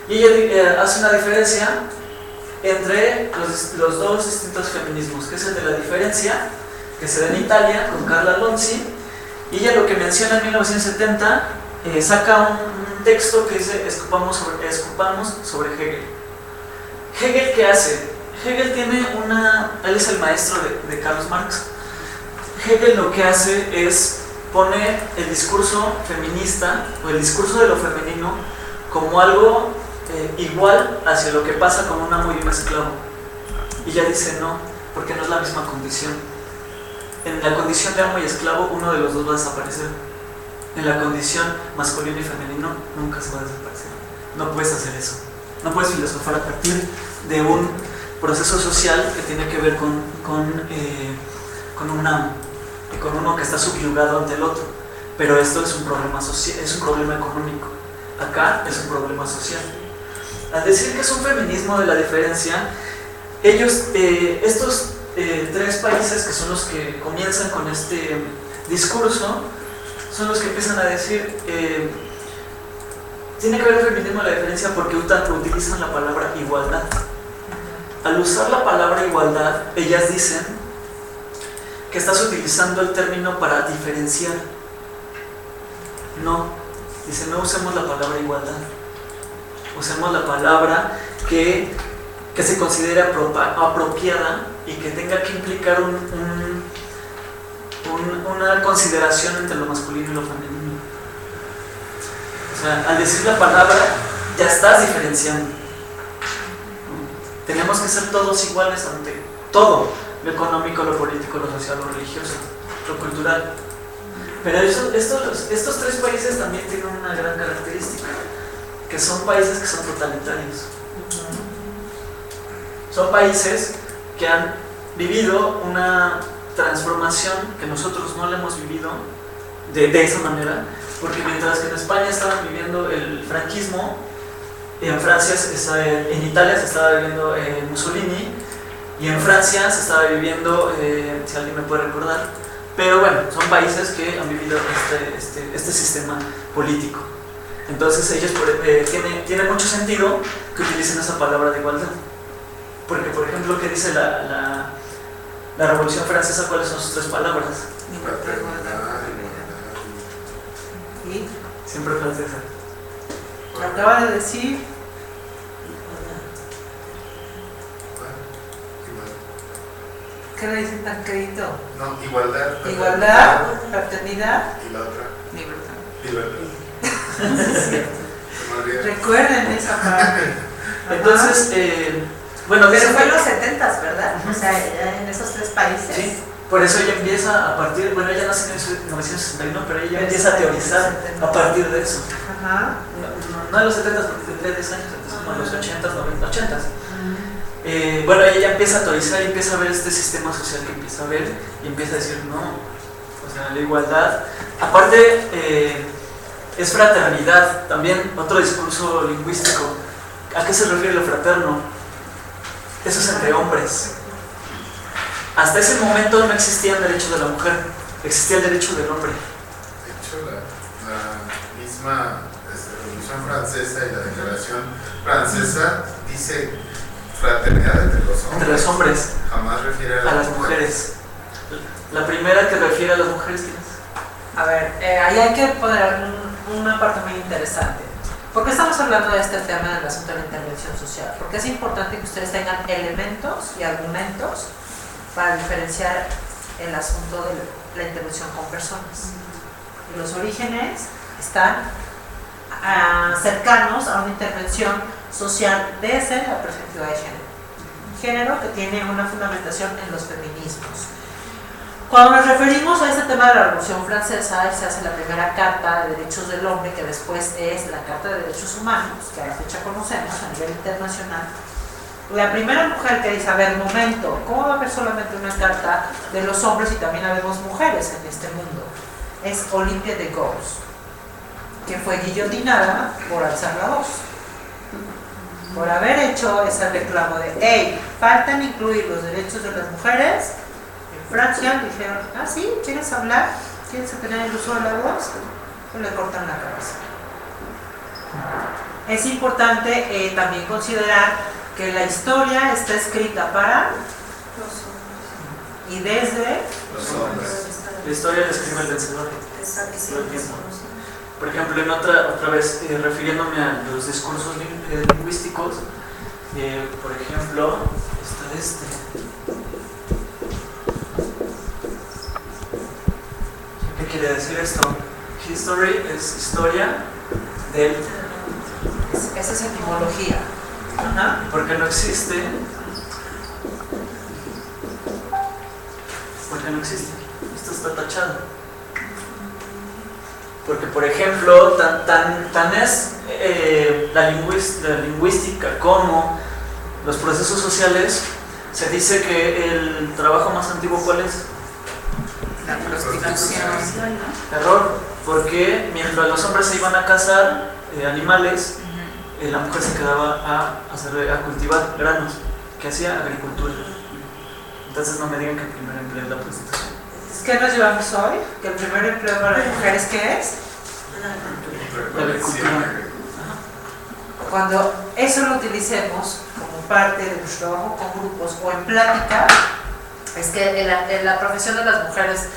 y ella hace una diferencia entre los dos distintos feminismos, que es el de la diferencia, que se da en Italia con Carla Lonzi, y ella lo que menciona en 1970, saca un texto que dice escupamos sobre Hegel. ¿Hegel qué hace? Hegel él es el maestro de Carlos Marx. Hegel lo que hace es pone el discurso feminista o el discurso de lo femenino como algo igual hacia lo que pasa con un amo y un esclavo. Y ella dice no, porque no es la misma condición. En la condición de amo y esclavo, uno de los dos va a desaparecer. En la condición masculino y femenino, nunca se va a desaparecer. No puedes hacer eso. No puedes filosofar a partir de un proceso social que tiene que ver con un amo y con uno que está subyugado ante el otro. Pero esto es un problema social, es un problema económico. Acá es un problema social. al decir que es un feminismo de la diferencia, ellos, estos tres países que son los que comienzan con este discurso, son los que empiezan a decir, tiene que haber un feminismo de la diferencia porque utilizan la palabra igualdad. Al usar la palabra igualdad, ellas dicen que estás utilizando el término para diferenciar. No, dice, no usemos la palabra igualdad. Usemos la palabra que se considere apropiada y que tenga que implicar una consideración entre lo masculino y lo femenino. O sea, al decir la palabra, ya estás diferenciando. Tenemos que ser todos iguales ante todo, lo económico, lo político, lo social, lo religioso, lo cultural. Pero estos tres países también tienen una gran característica, que son países que son totalitarios. Son países que han vivido una transformación que nosotros no la hemos vivido de esa manera, porque mientras que en España estaban viviendo el franquismo, en Francia, en Italia se estaba viviendo Mussolini, y en Francia se estaba viviendo, si alguien me puede recordar, pero bueno, son países que han vivido este sistema político. Entonces ellos, tiene mucho sentido que utilicen esa palabra de igualdad. Porque, por ejemplo, ¿qué dice la Revolución Francesa? ¿Cuáles son sus tres palabras? ¿Y? Siempre francesa. Acaba de decir ¿qué le dicen tan crédito? No, igualdad. Igualdad, fraternidad Y la otra, Libertad. libertad. Recuerden esa parte. Entonces, bueno, Pero dicen fue en que- los 70s, ¿verdad? O sea, en esos tres países. Sí, por eso ella empieza a partir, bueno, ella nace en 1961, pero ella empieza a teorizar a partir de eso. Ajá. No en los 70s, porque tendría 10 años, entonces como en los 80s, 90s, 80s. Bueno, ella empieza a teorizar y empieza a ver este sistema social que empieza a ver y empieza a decir, no, o sea, la igualdad. Aparte, es fraternidad, también otro discurso lingüístico. ¿A qué se refiere lo fraterno? Eso es entre hombres. Hasta ese momento no existía el derecho de la mujer, existía el derecho del hombre. De hecho, la misma Revolución Francesa y la Declaración Francesa dice fraternidad Entre los hombres, jamás refiere a las mujeres. La primera que refiere a las mujeres, ¿quién es? A ver, ahí hay que poner una parte muy interesante. ¿Por qué estamos hablando de este tema del asunto de la intervención social? Porque es importante que ustedes tengan elementos y argumentos para diferenciar el asunto de la intervención con personas. Y los orígenes están cercanos a una intervención social desde la perspectiva de género. Género que tiene una fundamentación en los feminismos. Cuando nos referimos a este tema de la Revolución Francesa, se hace la primera Carta de Derechos del Hombre, que después es la Carta de Derechos Humanos, que a la fecha conocemos a nivel internacional. La primera mujer que dice, a ver, momento, ¿cómo va a haber solamente una carta de los hombres y también habemos mujeres en este mundo? Es Olympia de Gaulle, que fue guillotinada por alzar la voz, por haber hecho ese reclamo de, hey, faltan incluir los derechos de las mujeres. En Francia dijeron, ah, sí, ¿quieres hablar? ¿Quieres tener el uso de la voz? Pues le cortan la cabeza. Es importante también considerar que la historia está escrita para y desde Los hombres. La historia la escribe el vencedor. Todo el tiempo. Por ejemplo, en otra vez, refiriéndome a los discursos lingüísticos, por ejemplo, está este. ¿Qué quiere decir esto? History es historia del. esa es etimología. Ajá. Porque no existe. Porque no existe. Esto está tachado. Porque, por ejemplo, tan es la lingüística como los procesos sociales. Se dice que el trabajo más antiguo, ¿cuál es? La prostitución. Error, porque mientras los hombres se iban a cazar animales, la mujer se quedaba a cultivar granos, que hacía agricultura. Entonces no me digan que el primer empleo es la prostitución. ¿Qué nos llevamos hoy? Que el primer empleo para las mujeres, ¿qué es? La agricultura. Cuando eso lo utilicemos como parte de nuestro trabajo con grupos o en plática, es que en la profesión de las mujeres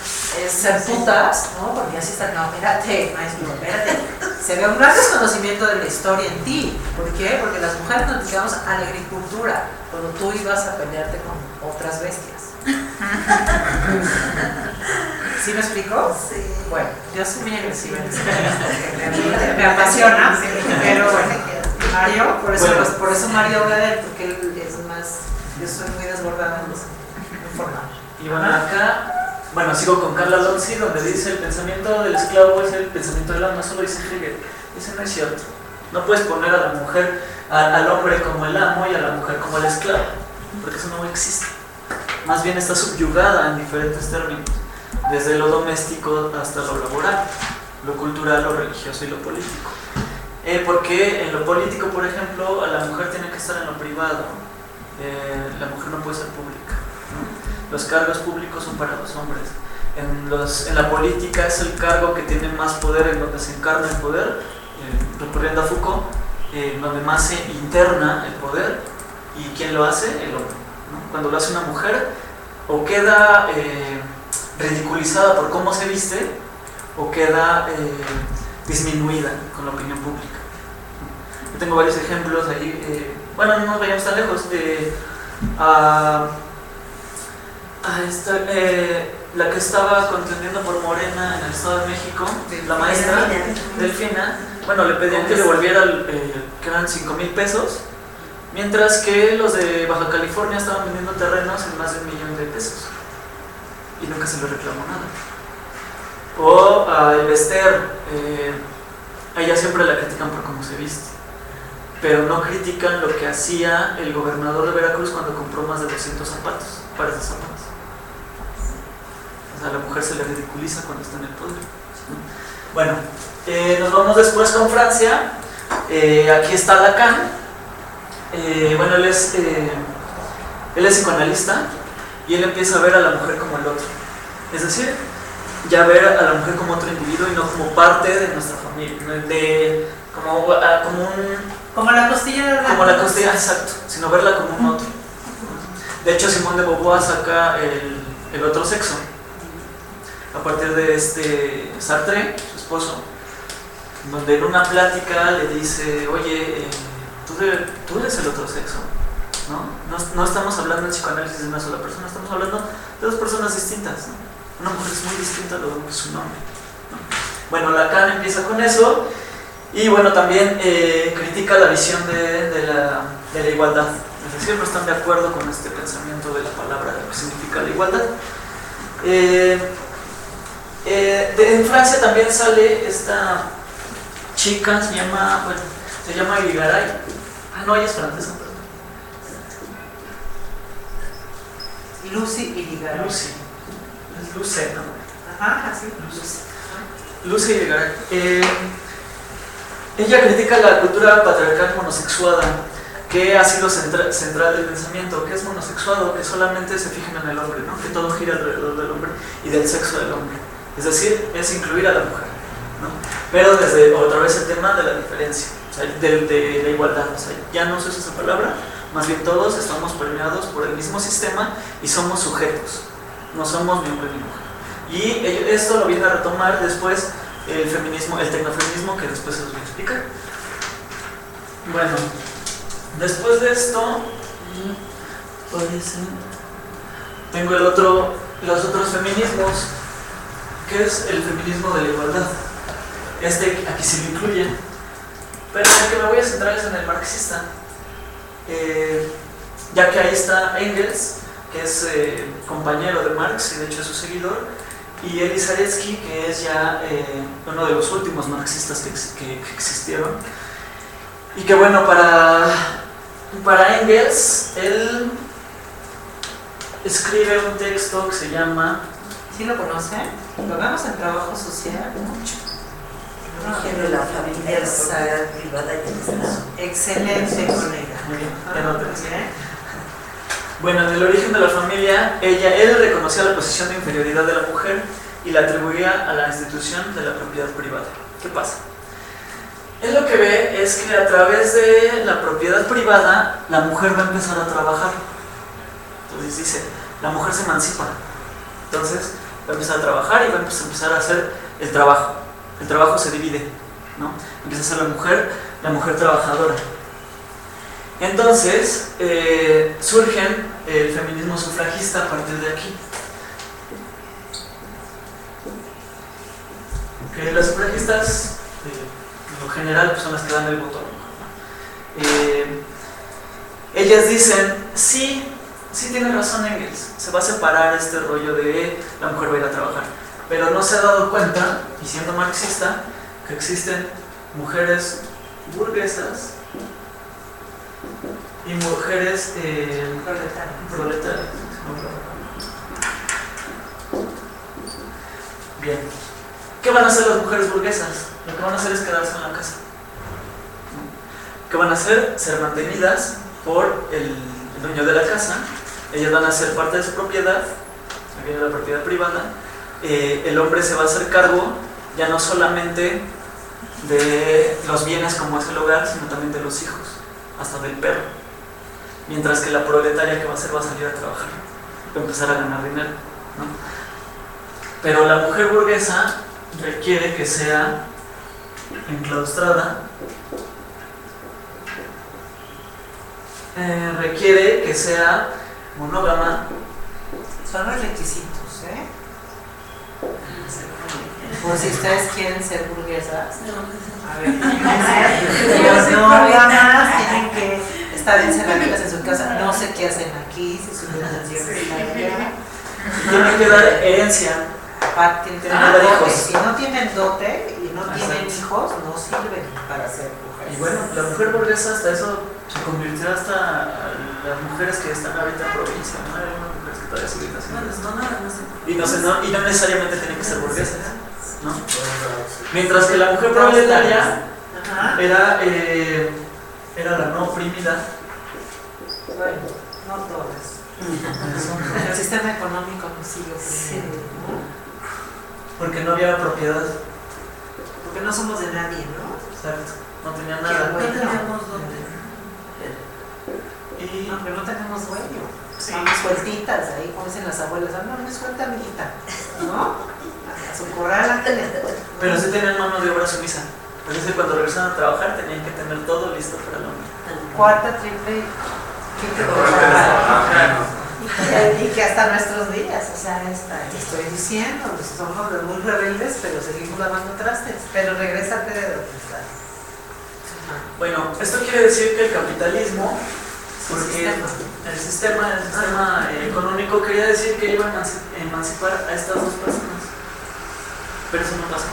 es ser putas, ¿no? Porque así está, no, espérate, maestro, espérate. Se ve un gran desconocimiento de la historia en ti. ¿Por qué? Porque las mujeres nos dedicamos a la agricultura, cuando tú ibas a pelearte con otras bestias. ¿Sí me explico? Sí. Bueno, yo soy muy agresiva en ese tema, me apasiona, pero bueno, Mario, por eso Mario habla de él, porque él es más, yo soy muy desbordada en eso, muy formal. Y bueno, acá, bueno, sigo con Carla Lonzi, donde dice: el pensamiento del esclavo es el pensamiento del amo. Eso lo dice Hegel. Ese no es cierto. No puedes poner a la mujer, al hombre como el amo y a la mujer como el esclavo, porque eso no existe. Más bien está subyugada en diferentes términos, desde lo doméstico hasta lo laboral, lo cultural, lo religioso y lo político. Porque en lo político, por ejemplo, a la mujer tiene que estar en lo privado, la mujer no puede ser pública, ¿no? Los cargos públicos son para los hombres. En la política es el cargo que tiene más poder, en donde se encarna el poder, recurriendo a Foucault, donde más se interna el poder. ¿Y quién lo hace? El hombre, ¿no? Cuando lo hace una mujer, o queda ridiculizada por cómo se viste, o queda disminuida con la opinión pública. Yo tengo varios ejemplos ahí, bueno, no nos vayamos tan lejos, la que estaba contendiendo por Morena en el Estado de México, la maestra Delfina, bueno, le pedían que devolviera que eran 5,000 pesos, mientras que los de Baja California estaban vendiendo terrenos en más de 1,000,000 de pesos y nunca se le reclamó nada. O a Elvester, a ella siempre la critican por cómo se viste, pero no critican lo que hacía el gobernador de Veracruz cuando compró más de 200 pares de zapatos. O sea, a la mujer se le ridiculiza cuando está en el poder. Bueno, nos vamos después con Francia. Aquí está Lacan. Bueno, él es psicoanalista y él empieza a ver a la mujer como el otro. Es decir, ya ver a la mujer como otro individuo y no como parte de nuestra familia, como la costilla de como la costilla, exacto, sino verla como un otro. De hecho, Simone de Beauvoir saca el otro sexo a partir de Sartre, su esposo, donde en una plática le dice: oye, tú eres el otro sexo, ¿no? No estamos hablando en psicoanálisis de una sola persona, estamos hablando de dos personas distintas, ¿no? Una mujer es muy distinta a lo que es un hombre, ¿no? Bueno, Lacan empieza con eso y bueno, también critica la visión de la igualdad, es decir, no están de acuerdo con este pensamiento de la palabra, de lo que significa la igualdad. En Francia también sale esta chica, se llama Irigaray. No, ella es francesa, perdón. Lucy Irigaray. Lucy. Es Luce, ¿no? Ajá, así. Lucy Irigaray. Ella critica la cultura patriarcal monosexuada, que ha sido central del pensamiento, que es monosexuado, que solamente se fijan en el hombre, ¿no? Que todo gira alrededor del hombre y del sexo del hombre. Es decir, es incluir a la mujer, ¿no? Pero desde otra vez el tema de la diferencia, o sea, de la igualdad. O sea, ya no se usa esa palabra, más bien todos estamos permeados por el mismo sistema y somos sujetos, no somos ni hombre ni mujer. Y esto lo viene a retomar después el feminismo, el tecnofeminismo, que después se los voy a explicar. Bueno, después de esto, tengo los otros feminismos, que es el feminismo de la igualdad. Aquí sí lo incluye, pero el que me voy a centrar es en el marxista, ya que ahí está Engels, que es compañero de Marx y de hecho es su seguidor, y Elizaretsky, que es ya uno de los últimos marxistas que existieron, y que bueno, para Engels, él escribe un texto que se llama... ¿Sí lo conocen? Lo vemos en trabajo social mucho. Origen de la familia, la propiedad privada y el Estado. Excelente, colega. Muy bien, ya no te Bueno, en el origen de la familia, él reconocía la posición de inferioridad de la mujer y la atribuía a la institución de la propiedad privada. ¿Qué pasa? Él lo que ve es que a través de la propiedad privada, la mujer va a empezar a trabajar. Entonces dice, la mujer se emancipa. Entonces va a empezar a trabajar y va a empezar a hacer el trabajo. El trabajo se divide, ¿no? Empieza a ser la mujer trabajadora. Entonces, surge el feminismo sufragista a partir de aquí. Que las sufragistas, en lo general, pues son las que dan el voto. Ellas dicen, sí tiene razón Engels, se va a separar este rollo de la mujer va a ir a trabajar, pero no se ha dado cuenta, y siendo marxista, que existen mujeres burguesas y mujeres proletarias. Bien. ¿Qué van a hacer las mujeres burguesas? Lo que van a hacer es quedarse en la casa. ¿Qué van a hacer? Ser mantenidas por el dueño de la casa. Ellas van a ser parte de su propiedad, aquí viene la propiedad privada. El hombre se va a hacer cargo ya no solamente de los bienes como es el hogar, sino también de los hijos, hasta del perro. Mientras que la proletaria que va a hacer va a salir a trabajar, va a empezar a ganar dinero, ¿no? Pero la mujer burguesa requiere que sea enclaustrada, requiere que sea monógama. Son los requisitos, ¿eh? Por si ustedes quieren ser burguesas. A ver, los monógamas tienen que estar encerradas en su casa, no sé qué hacen aquí, si su intención está allá. Tienen que dar herencia. Aparte, tienen que Ah, dar dote. hijos. Si no tienen dote y no tienen Exacto. hijos, no sirven para ser mujeres. Y bueno, la mujer burguesa hasta eso se convirtió hasta las mujeres que están ahorita en provincia, ¿no? Hay unas mujeres que todavía siguen haciendo eso. Y no necesariamente tienen que ser burguesas, ¿no? Mientras que la mujer proletaria Ajá. era la no oprimida. Bueno, no todas. El sistema económico nos sigue oprimiendo, ¿no? Porque no había propiedad. Porque no somos de nadie, ¿no? Exacto. No tenía Qué nada. bueno. Y No, pero no tenemos dueño. sí. Estamos sueltitas ahí, como dicen las abuelas. Ah, no, me suelta, amiguita. ¿No? A su corral. Pero sí tenían mano de obra sumisa. Es decir, cuando regresaban a trabajar tenían que tener todo listo para el hombre. Cuarta, triple, quinta temporada. Y que hasta nuestros días, o sea, te estoy diciendo, somos muy rebeldes, pero seguimos lavando trastes. Pero regrésate de donde estás. Bueno, esto quiere decir que el capitalismo, porque el sistema económico quería decir que iba a emancipar a estas dos personas. Pero eso no pasó.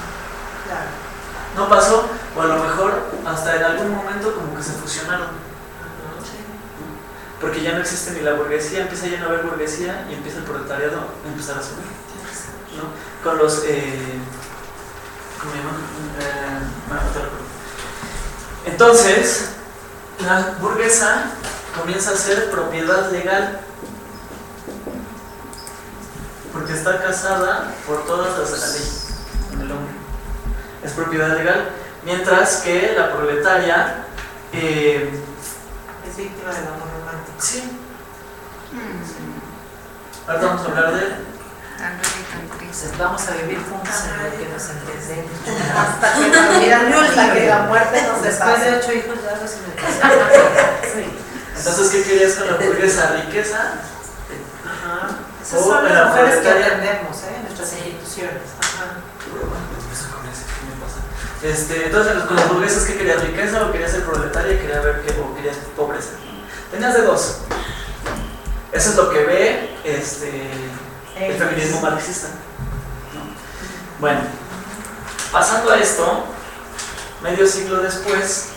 Claro. No pasó, o a lo mejor hasta en algún momento como que se fusionaron. Porque ya no existe ni la burguesía, empieza ya a no haber burguesía y empieza el proletariado a empezar a subir, ¿no? Con los ¿cómo se llaman? Bueno, no te recuerdo. Entonces, la burguesa comienza a ser propiedad legal porque está casada por todas las de la ley con el hombre. Es propiedad legal, mientras que la proletaria Es víctima del amor romántico. sí. Ahora vamos a hablar de Entonces, vamos a vivir juntos en lo que nos entendemos. Hasta que la muerte nos después de 8 hijos ya no se me pasa. Entonces, ¿qué querías con la burguesa? ¿Riqueza? Ajá. Esas O son la las mujeres que proletaria. atendemos, en nuestras instituciones. Ajá. Entonces, con las burguesas, ¿qué querías? ¿Riqueza o querías ser proletaria y querías ver o querías pobreza? Tenías de dos. Eso es lo que ve el feminismo marxista, ¿no? Bueno, pasando a esto, medio siglo después,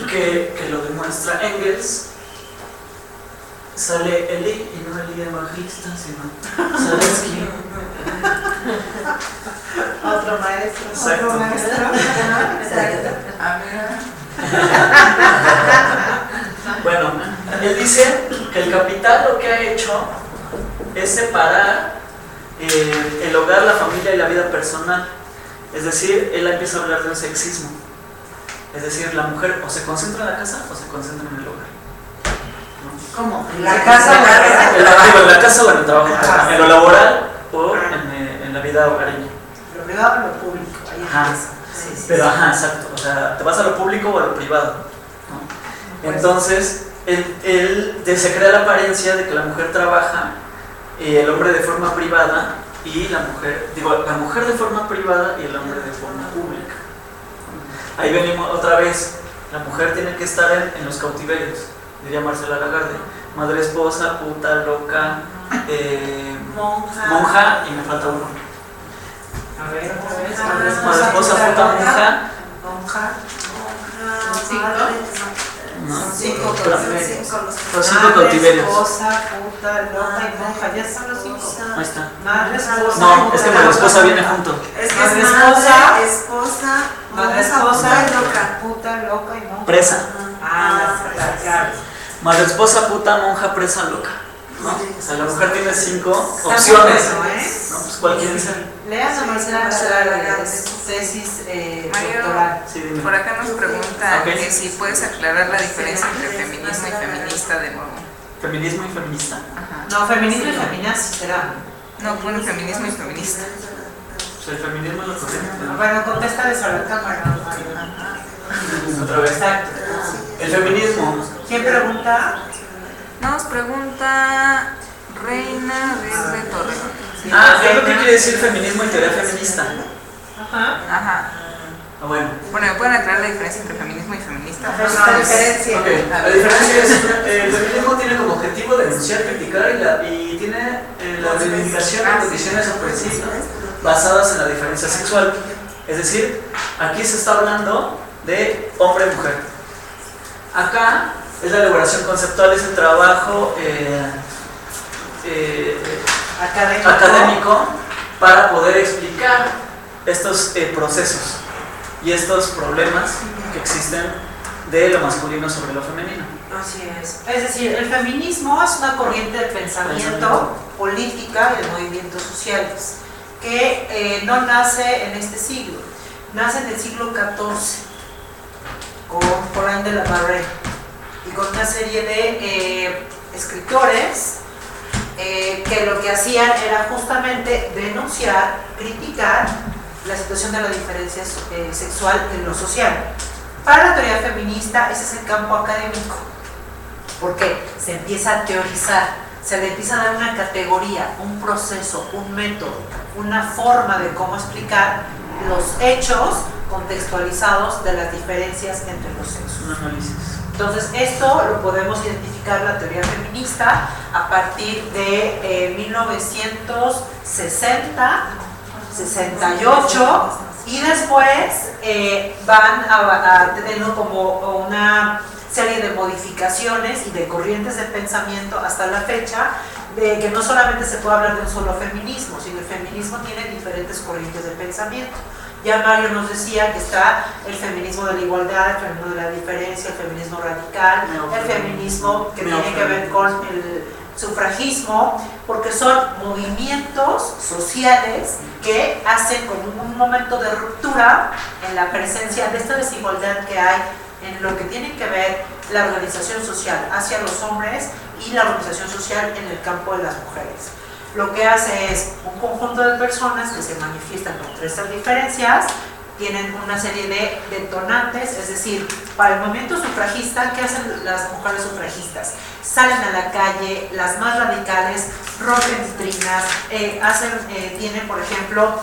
que lo demuestra Engels, sale Eli, y no Eli evangelista, sino Zaleski. Otro maestro. Exacto. Otro maestro. Exacto. Bueno, él dice que el capital lo que ha hecho es separar el hogar, la familia y la vida personal. Es decir, él empieza a hablar de un sexismo. Es decir, la mujer o se concentra en la casa o se concentra en el hogar. ¿Cómo? La casa En la casa o en el trabajo, en lo laboral o en la vida hogareña. Lo privado o lo público. Ahí Ajá. empieza. Sí, sí, Pero sí. ajá, exacto. O sea, te vas a lo público o a lo privado, ¿no? Entonces, él se crea la apariencia de que la mujer trabaja, el hombre de forma privada y la mujer de forma privada y el hombre de forma pública. Ahí venimos otra vez. La mujer tiene que estar en los cautiverios, diría Marcela Lagarde. Madre esposa, puta, loca, monja y me falta uno. A ver, otra vez. Madre esposa, puta, monja. Monja. No, Son 5 pero- cautiverios. Los 5 cautiverios. Esposa, puta, loca y monja. Ya son los 5. Ahí está. Madre esposa. No, es que madre esposa viene junto. Es que Madre es esposa, madre, esposa, Madre monja, esposa, puta y loca. puta, loca y monja. Presa. Claro. Madre esposa, puta, monja, presa, loca. ¿No? O sea, la mujer tiene 5 Está opciones. bueno, ¿eh? No, pues cualquiera dice. Lean a Marcela Lagarde, es su tesis doctoral. Sí, dime. Por acá nos pregunta Ok. que si puedes aclarar la diferencia entre feminismo y feminista de nuevo. Feminismo y feminista. Ajá. No, feminismo y feminista será. No, bueno, feminismo y feminista. O sea, el feminismo es lo correcto. Bueno, contéstales a la cámara. Otra vez. Exacto. El feminismo. ¿Quién pregunta? Nos pregunta Reina desde Torreón. Ah, es lo que quiere decir feminismo y teoría feminista. Ajá. Ajá. Ah, bueno. Bueno, ¿me pueden aclarar la diferencia entre feminismo y feminista? Esta diferencia. Ok, la diferencia es el feminismo tiene como objetivo denunciar, criticar y tiene la reivindicación de condiciones opresivas basadas en la diferencia sexual. Es decir, aquí se está hablando de hombre y mujer. Acá es la elaboración conceptual, es el trabajo académico para poder explicar estos procesos y estos problemas que existen de lo masculino sobre lo femenino. Así es. Es decir, el feminismo es una corriente de pensamiento, política y de movimientos sociales que no nace en este siglo, nace en el siglo XIV con Paulin de la Barre y con una serie de escritores que lo que hacían era justamente denunciar, criticar la situación de la diferencia sexual en lo social. Para la teoría feminista ese es el campo académico, porque se empieza a teorizar, se le empieza a dar una categoría, un proceso, un método, una forma de cómo explicar los hechos contextualizados de las diferencias entre los sexos. Un análisis. Entonces esto lo podemos identificar la teoría feminista a partir de 1960, 68 y después van a teniendo como una serie de modificaciones y de corrientes de pensamiento hasta la fecha, de que no solamente se puede hablar de un solo feminismo, sino el feminismo tiene diferentes corrientes de pensamiento. Ya Mario nos decía que está el feminismo de la igualdad, el feminismo de la diferencia, el feminismo radical, el feminismo que tiene que ver con el sufragismo, porque son movimientos sociales que hacen como un momento de ruptura en la presencia de esta desigualdad que hay en lo que tiene que ver la organización social hacia los hombres y la organización social en el campo de las mujeres. Lo que hace es un conjunto de personas que se manifiestan contra estas diferencias, tienen una serie de detonantes, es decir, para el movimiento sufragista, ¿qué hacen las mujeres sufragistas? Salen a la calle, las más radicales, rompen vitrinas, tienen, por ejemplo,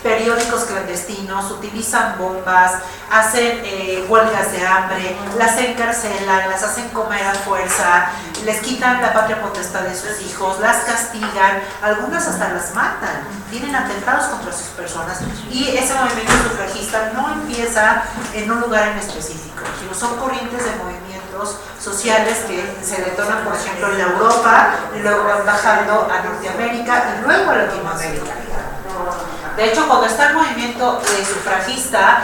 periódicos clandestinos, utilizan bombas, hacen huelgas de hambre, las encarcelan, las hacen comer a fuerza, les quitan la patria potestad de sus hijos, las castigan, algunas hasta las matan, tienen atentados contra sus personas, y ese movimiento sufragista no empieza en un lugar en específico, sino son corrientes de movimientos sociales que se detonan, por ejemplo, en Europa, y luego van bajando a Norteamérica y luego a Latinoamérica. De hecho, cuando está el movimiento sufragista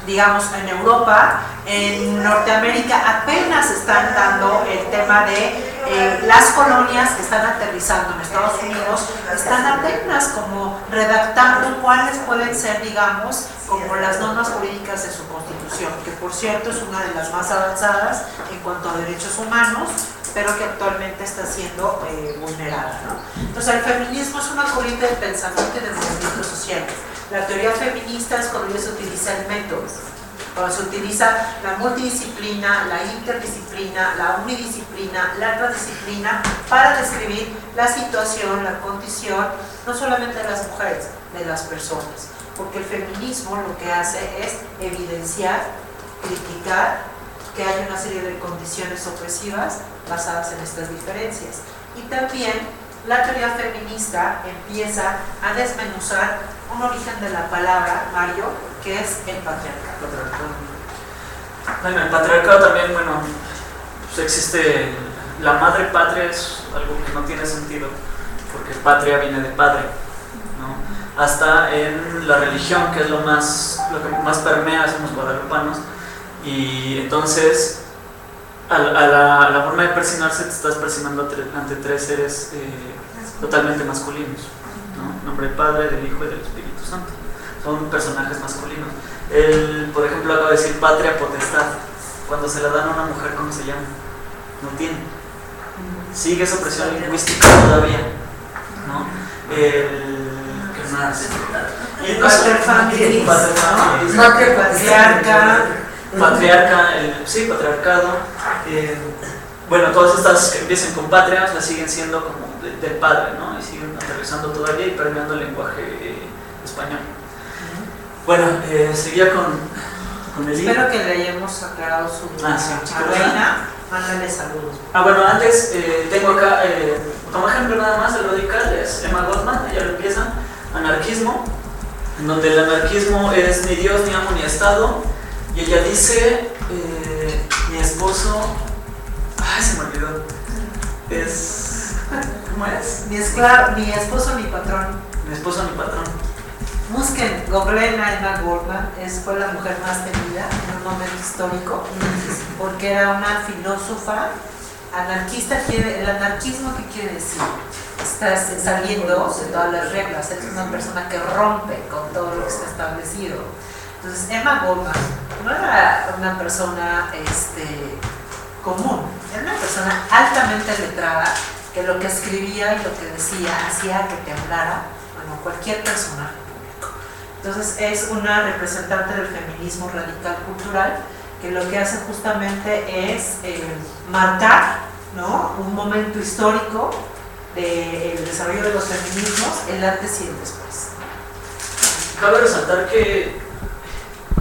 digamos, en Europa, en Norteamérica apenas están dando el tema de las colonias que están aterrizando en Estados Unidos, están apenas como redactando cuáles pueden ser, digamos, como las normas jurídicas de su constitución, que por cierto es una de las más avanzadas en cuanto a derechos humanos, pero que actualmente está siendo vulnerada, ¿no? Entonces el feminismo es una corriente de pensamiento y de movimientos sociales. La teoría feminista es cuando ya se utiliza el método, cuando se utiliza la multidisciplina, la interdisciplina, la unidisciplina, la transdisciplina para describir la situación, la condición, no solamente de las mujeres, de las personas. Porque el feminismo lo que hace es evidenciar, criticar que hay una serie de condiciones opresivas basadas en estas diferencias. Y también la teoría feminista empieza a desmenuzar un origen de la palabra, Mario, que es el patriarcado. Bueno, el patriarcado también, bueno, pues existe, la madre patria es algo que no tiene sentido, porque patria viene de padre, ¿no? Hasta en la religión, que es lo que más permea, somos guadalupanos, y entonces a la forma de persignarse te estás persignando ante tres seres totalmente masculinos, ¿no? Nombre del Padre, del Hijo y del Espíritu Santo. Son personajes masculinos. Por ejemplo, acabo de decir patria potestad. Cuando se la dan a una mujer, ¿cómo se llama? No tiene. Sigue esa opresión lingüística todavía, ¿no? ¿Qué más? El patriarcado, sí, patriarcado. Bueno, todas estas que empiezan con patria, o sea, siguen siendo como del padre, ¿no? Y siguen aterrizando todavía y permeando el lenguaje español. Bueno, seguía con el libro. Espero que le hayamos aclarado su sí, reina. Mándale saludos. Bueno, antes tengo acá, como ejemplo nada más, el radical es Emma Goldman, ella lo empieza, anarquismo, en donde el anarquismo es ni Dios, ni amo, ni Estado, y ella dice, mi esposo, se me olvidó, ¿cómo es? Ni esposo ni patrón. Mi esposo ni patrón. Busquen, googleen a Emma Goldman, fue la mujer más temida en un momento histórico, porque era una filósofa anarquista. El anarquismo, ¿qué quiere decir? Estás saliendo de todas las reglas, eres una persona que rompe con todo lo que está establecido. Entonces Emma Goldman no era una persona común, era una persona altamente letrada, que lo que escribía y lo que decía hacía que temblara, bueno, cualquier persona. Entonces es una representante del feminismo radical cultural, que lo que hace justamente es marcar, ¿no?, un momento histórico del desarrollo de los feminismos, el antes y el después. Cabe resaltar que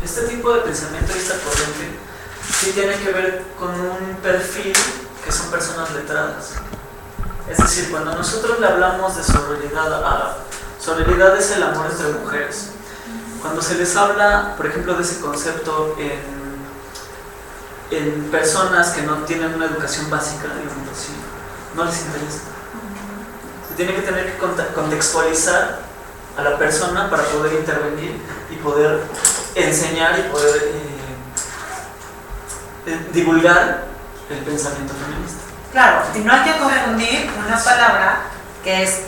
este tipo de pensamiento y esta corriente sí tiene que ver con un perfil que son personas letradas. Es decir, cuando nosotros le hablamos de sororidad, sororidad es el amor entre mujeres. Cuando se les habla, por ejemplo, de ese concepto en personas que no tienen una educación básica, digamos así, no les interesa. Se tiene que tener que contextualizar a la persona para poder intervenir y poder enseñar y poder divulgar el pensamiento feminista. Claro, y no hay que confundir una palabra que es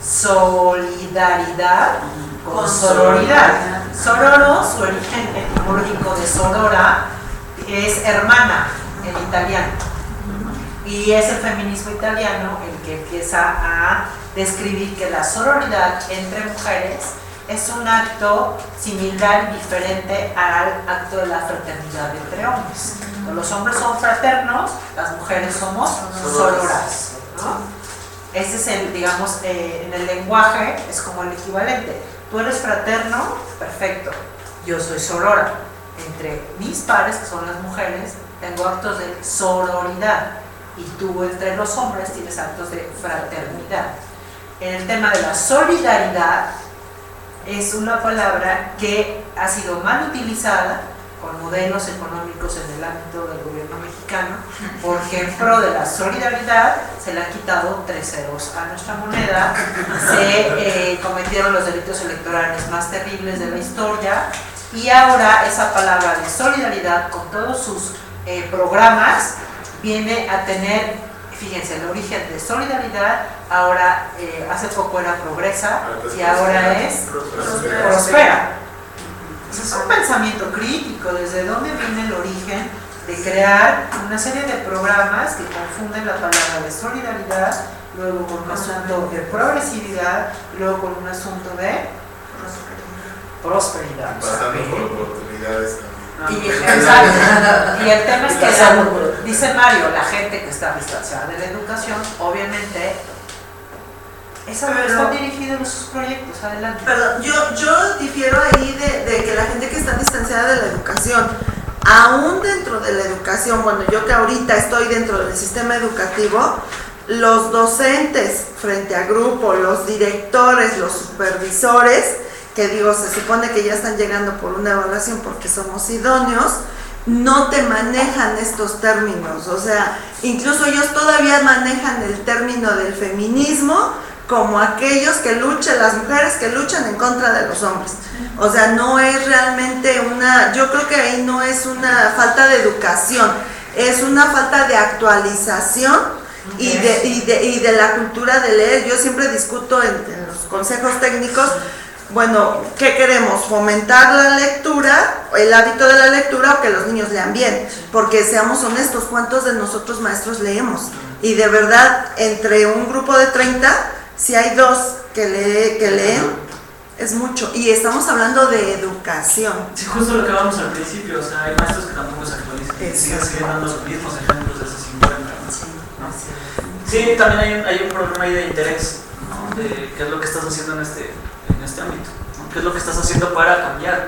solidaridad con sororidad. Sororo, su origen etimológico de sorora, es hermana en italiano. Y es el feminismo italiano el que empieza a describir que la sororidad entre mujeres es un acto similar y diferente al acto de la fraternidad entre hombres. Los hombres son fraternos, las mujeres somos sororas, ¿no? Ese es el, digamos, en el lenguaje es como el equivalente. Tú eres fraterno, perfecto. Yo soy sorora. Entre mis pares, que son las mujeres, tengo actos de sororidad. Y tú, entre los hombres, tienes actos de fraternidad. En el tema de la solidaridad, es una palabra que ha sido mal utilizada con modelos económicos en el ámbito del gobierno mexicano, porque en pro de la solidaridad se le han quitado 3 ceros a nuestra moneda, se cometieron los delitos electorales más terribles de la historia, y ahora esa palabra de solidaridad con todos sus programas viene a tener, fíjense, el origen de solidaridad, ahora hace poco era progresa y ahora es prospera. Es un pensamiento crítico, desde dónde viene el origen de crear una serie de programas que confunden la palabra de solidaridad, luego con un asunto de progresividad, luego con un asunto de prosperidad. Pasando por oportunidades también. Y el tema es que, dice Mario, la gente que está distanciada de la educación, obviamente, están dirigidos sus proyectos. Adelante. Perdón, yo difiero ahí de que la gente que está distanciada de la educación, aún dentro de la educación, bueno, yo que ahorita estoy dentro del sistema educativo, los docentes frente a grupo, los directores, los supervisores, que digo, se supone que ya están llegando por una evaluación porque somos idóneos, no te manejan estos términos, o sea, incluso ellos todavía manejan el término del feminismo como aquellos que luchan, las mujeres que luchan en contra de los hombres. O sea, no es realmente yo creo que ahí no es una falta de educación, es una falta de actualización y de la cultura de leer. Yo siempre discuto en los consejos técnicos, bueno, ¿qué queremos? ¿Fomentar la lectura, el hábito de la lectura, o que los niños lean bien? Porque seamos honestos, ¿cuántos de nosotros maestros leemos? Y de verdad, entre un grupo de 30, si hay 2 que leen, es mucho. Y estamos hablando de educación. Sí, justo lo que hablamos al principio, o sea, hay maestros que tampoco se actualizan, que siguen dando los mismos ejemplos de hace 50 años, ¿no? Sí, también hay un problema ahí de interés, ¿no? De qué es lo que estás haciendo en este ámbito, ¿no? ¿Qué es lo que estás haciendo para cambiar?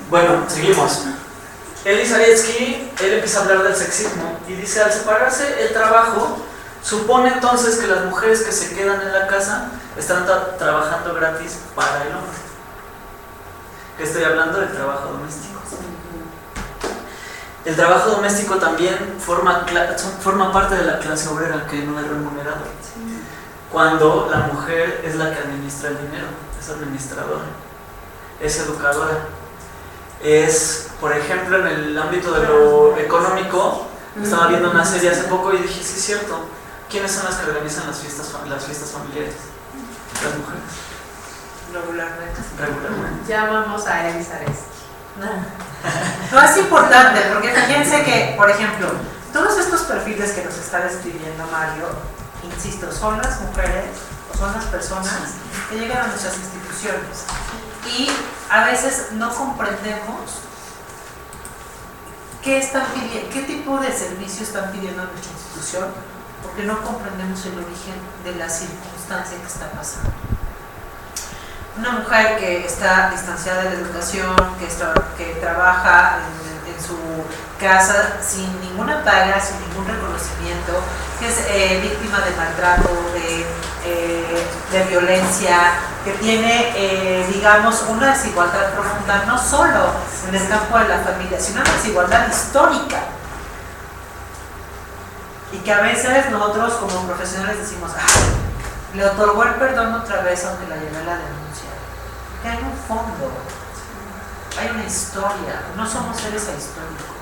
Bueno, seguimos. Elis Aretsky, él empieza a hablar del sexismo y dice, al separarse el trabajo, supone entonces que las mujeres que se quedan en la casa están trabajando gratis para el hombre. Que estoy hablando del trabajo doméstico. El trabajo doméstico también forma parte de la clase obrera que no es remunerado. Cuando la mujer es la que administra el dinero, es administradora, es educadora. Es, por ejemplo, en el ámbito de lo económico, estaba viendo una serie hace poco y dije, sí es cierto, ¿quiénes son las que organizan las fiestas familiares? Las mujeres. Regularmente. Ya vamos a Elis Aretsky. No, es importante, porque fíjense que, por ejemplo, todos estos perfiles que nos está describiendo Mario, insisto, son las mujeres o son las personas que llegan a nuestras instituciones y a veces no comprendemos qué tipo de servicio están pidiendo a nuestra institución, porque no comprendemos el origen de la circunstancia que está pasando. Una mujer que está distanciada de la educación, que trabaja en su casa sin ninguna paga, sin ningún reconocimiento, que es víctima de maltrato, de violencia, que tiene, digamos, una desigualdad profunda, no solo en el campo de la familia, sino una desigualdad histórica. Y que a veces nosotros como profesionales decimos, le otorgó el perdón otra vez aunque la llevé a la denuncia. Que hay un fondo, hay una historia, no somos seres ahistóricos,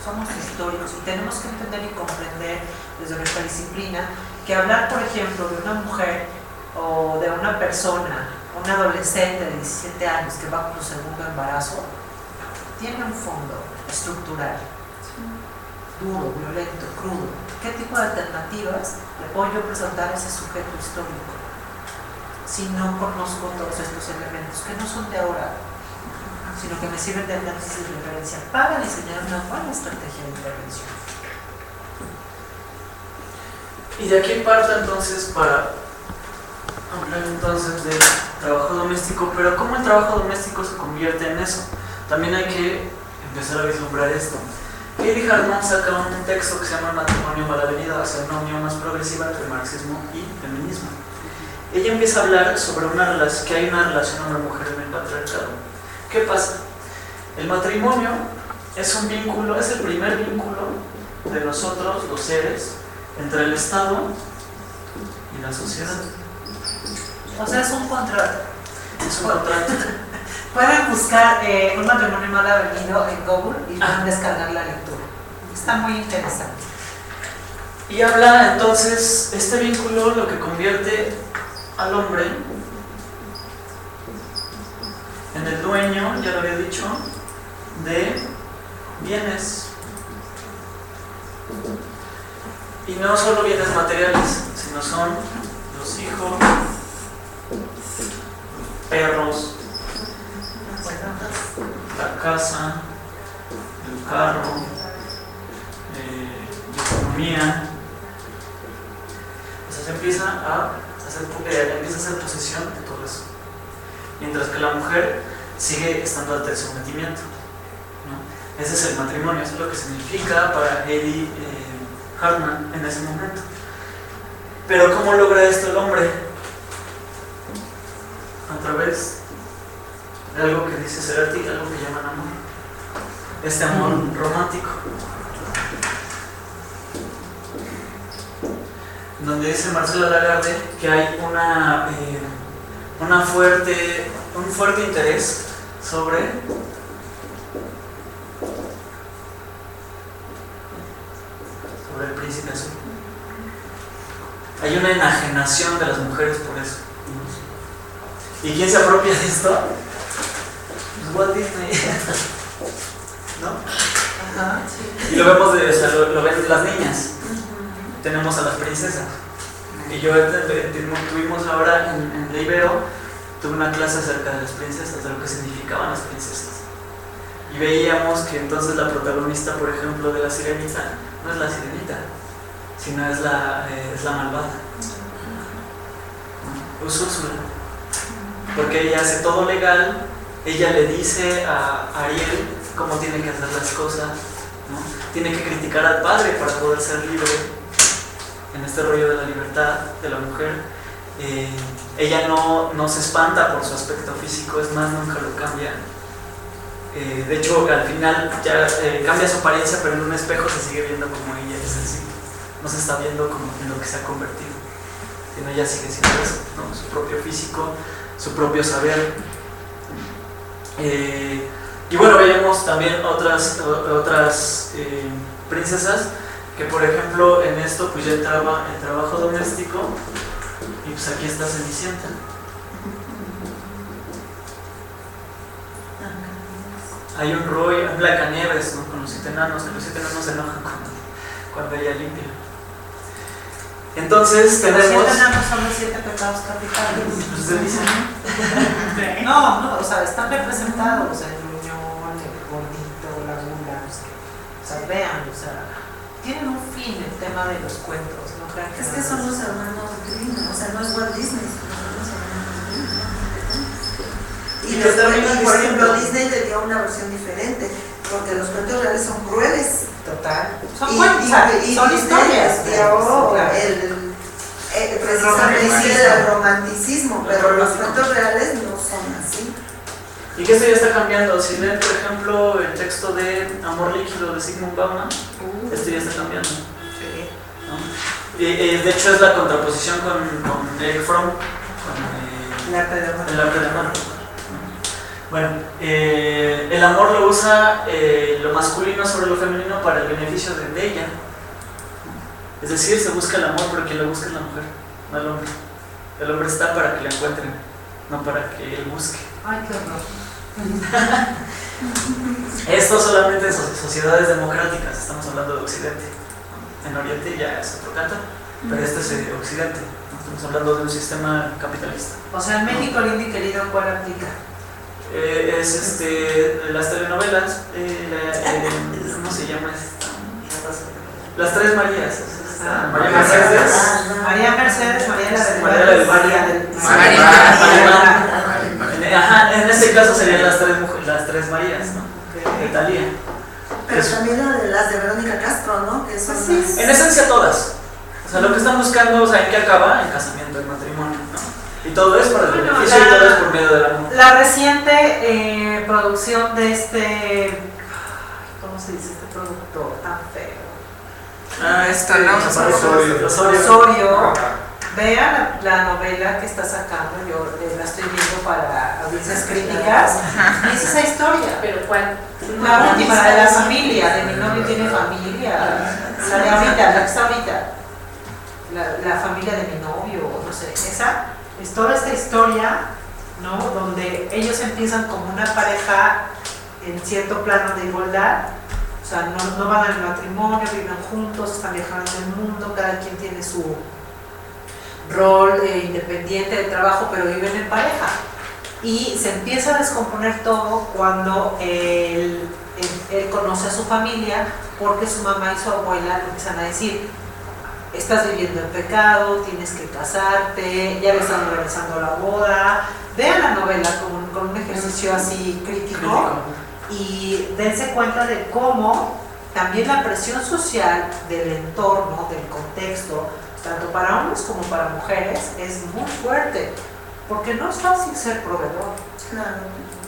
somos históricos y tenemos que entender y comprender desde nuestra disciplina que hablar, por ejemplo, de una mujer o de una persona, un adolescente de 17 años que va por su segundo embarazo, tiene un fondo estructural, duro, violento, crudo. ¿Qué tipo de alternativas le puedo yo presentar a ese sujeto histórico si no conozco todos estos elementos que no son de ahora, sino que me sirven de análisis y referencia para diseñar una buena estrategia de intervención? Y de aquí parto entonces para hablar entonces del trabajo doméstico, pero ¿cómo el trabajo doméstico se convierte en eso? También hay que empezar a vislumbrar esto. Heidi Hartman saca un texto que se llama Matrimonio mal avenido hacia una unión más progresiva entre marxismo y feminismo. Ella empieza a hablar sobre que hay una relación hombre-mujer en el patriarcado. ¿Qué pasa? El matrimonio es un vínculo, es el primer vínculo de nosotros, los seres, entre el Estado y la sociedad. O sea, es un contrato. Es un contrato. Pueden buscar un matrimonio mal avenido en Google y van a descargar la lectura. Está muy interesante. Y habla entonces, este vínculo lo que convierte al hombre en el dueño, ya lo había dicho, de bienes. Y no solo bienes materiales, sino son los hijos, perros, la casa, el carro, la economía. O sea, se empieza a hacer posesión de todo eso. Mientras que la mujer sigue estando ante el sometimiento, ¿no? Ese es el matrimonio, eso es lo que significa para Hedy Hartman en ese momento. Pero ¿cómo logra esto el hombre? A través de algo que dice Cerati, algo que llaman amor. Este amor romántico. Donde dice Marcela Lagarde que hay un fuerte interés sobre el príncipe azul. Hay una enajenación de las mujeres por eso. ¿Y quién se apropia de esto? Pues Walt Disney. ¿No? Ajá, sí. Y lo vemos lo ven las niñas. Tenemos a las princesas. Y yo tuvimos ahora en la Ibero, tuve una clase acerca de las princesas, de lo que significaban las princesas. Y veíamos que entonces la protagonista, por ejemplo, de La Sirenita, no es la sirenita, sino es la malvada. Es Úrsula. Porque ella hace todo legal, ella le dice a Ariel cómo tiene que hacer las cosas, ¿no? Tiene que criticar al padre para poder ser libre. En este rollo de la libertad de la mujer, ella no se espanta por su aspecto físico, es más, nunca lo cambia. De hecho, al final ya cambia su apariencia, pero en un espejo se sigue viendo como ella es así. No se está viendo como en lo que se ha convertido, sino ella sigue siendo eso, ¿no? Su propio físico, su propio saber. Y bueno, veíamos también otras princesas que, por ejemplo, en esto pues ya entraba el trabajo doméstico, y pues aquí está Cenicienta. Hay un Roy, un Blancanieves, ¿no? Con los 7 enanos, que los 7 enanos se enojan cuando ella limpia. Entonces tenemos... Los 7 enanos son los 7 pecados capitales. Pues se dice, ¿no? No, o sea, están representados, el gruñón, el gordito, la gula, o sea, vean, o sea, tienen un fin el tema de los cuentos, ¿no? Es que son los hermanos Grimm, o sea, no es Walt Disney, son los hermanos Grimm. Y por ejemplo, Disney le dio una versión diferente, porque los cuentos reales son crueles. Total. Son cuentos, son historias. Dio precisamente el romanticismo, pero los cuentos reales no son así. ¿Y qué esto ya está cambiando? Si leen, por ejemplo, el texto de Amor Líquido de Zygmunt Bauman, esto ya está cambiando. Sí. ¿No? De hecho, es la contraposición con Eric Fromm, con El arte de amar. el arte de amar. Bueno, el amor lo usa lo masculino sobre lo femenino para el beneficio de ella. Es decir, se busca el amor, pero quien lo busca es la mujer, no el hombre. El hombre está para que la encuentren, no para que él busque. Ay, qué horror. Esto solamente en sociedades democráticas, estamos hablando de Occidente. En Oriente ya es otro canto, pero este es Occidente. Estamos hablando de un sistema capitalista. O sea, en México, lindo y querido, ¿cuál aplica? Es las telenovelas, ¿cómo se llama esta? Las Tres Marías. María Mercedes. María Mercedes, María María del Ajá, en este caso serían las tres Marías, ¿no? De Thalía. Pero también las de Verónica Castro, ¿no? Que son En esencia todas. O sea, lo que están buscando, o sea, ¿en qué acaba? En casamiento, en matrimonio, ¿no? Y todo es para el Bueno, beneficio y todo es por medio del amor. La reciente producción de este, ¿cómo se dice este producto tan feo? Esto no, Osorio. Vean la novela que está sacando, yo la estoy viendo para audiencias críticas. Y es esa historia. ¿Pero cuál? La última, la de la familia, de mi novio tiene familia. La de ahorita, la que está ahorita. La familia de mi novio, no sé. Esa es toda esta historia, ¿no? Donde ellos empiezan como una pareja en cierto plano de igualdad. O sea, no van al matrimonio, viven juntos, están viajando en el mundo, cada quien tiene su rol independiente de trabajo, pero viven en pareja. Y se empieza a descomponer todo cuando él conoce a su familia, porque su mamá y su abuela le empiezan a decir: estás viviendo en pecado, tienes que casarte, ya le están organizando la boda. Vean la novela con un ejercicio así crítico y dense cuenta de cómo también la presión social del entorno, del contexto, tanto para hombres como para mujeres, es muy fuerte, porque no es fácil ser proveedor.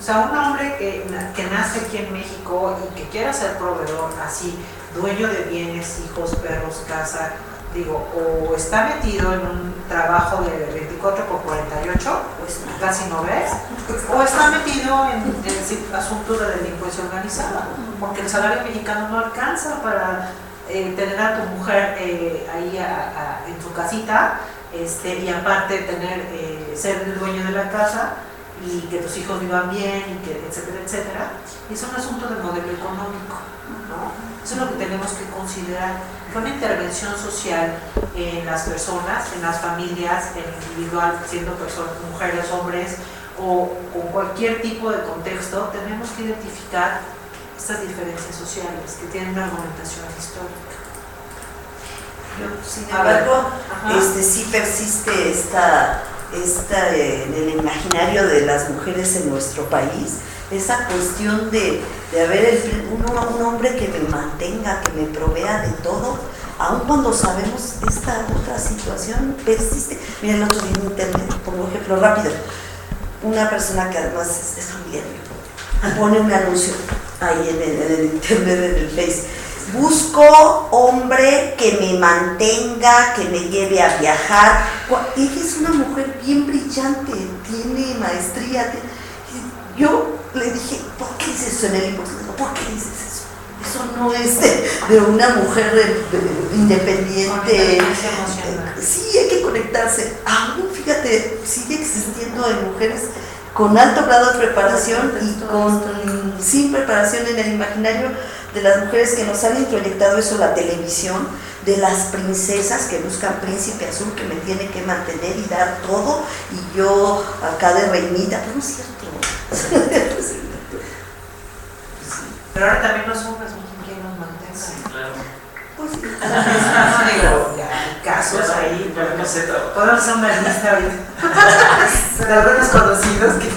O sea, un hombre que nace aquí en México y que quiera ser proveedor, así, dueño de bienes, hijos, perros, casa, digo, o está metido en un trabajo de 24 por 48, pues casi no ves, o está metido en el asunto de delincuencia organizada, porque el salario mexicano no alcanza para tener a tu mujer ahí en su casita, y aparte ser el dueño de la casa y que tus hijos vivan bien, y que etcétera, etcétera. Y es un asunto de modelo económico, ¿no? Eso es lo que tenemos que considerar. Una intervención social en las personas, en las familias, en el individual, siendo personas, mujeres, hombres, o con cualquier tipo de contexto, tenemos que identificar estas diferencias sociales que tienen una argumentación histórica. Sin embargo, sí persiste esta en el imaginario de las mujeres en nuestro país, esa cuestión de haber un hombre que me mantenga, que me provea de todo, aun cuando sabemos esta otra situación persiste. Mira, el otro día en internet, por ejemplo, rápido, una persona que además es familiar pone un anuncio ahí en el internet, en el Face: busco hombre que me mantenga, que me lleve a viajar. Ella es una mujer bien brillante, tiene maestría. Yo le dije: ¿por qué dices eso en el inbox? ¿Por qué dices eso? Eso no es de una mujer independiente. Sí, hay que conectarse. Aún, fíjate, sigue existiendo de mujeres con alto grado de preparación y sin preparación en el imaginario de las mujeres, que nos han introyectado eso, la televisión, de las princesas que buscan príncipe azul que me tiene que mantener y dar todo, y yo acá de reinita. Pero no es cierto. Pero ahora también los hombres buscan quien nos mantenga. Sí, claro. Pues sí. No digo, ya hay casos ahí. Podemos hacer una lista ahorita de algunos conocidos que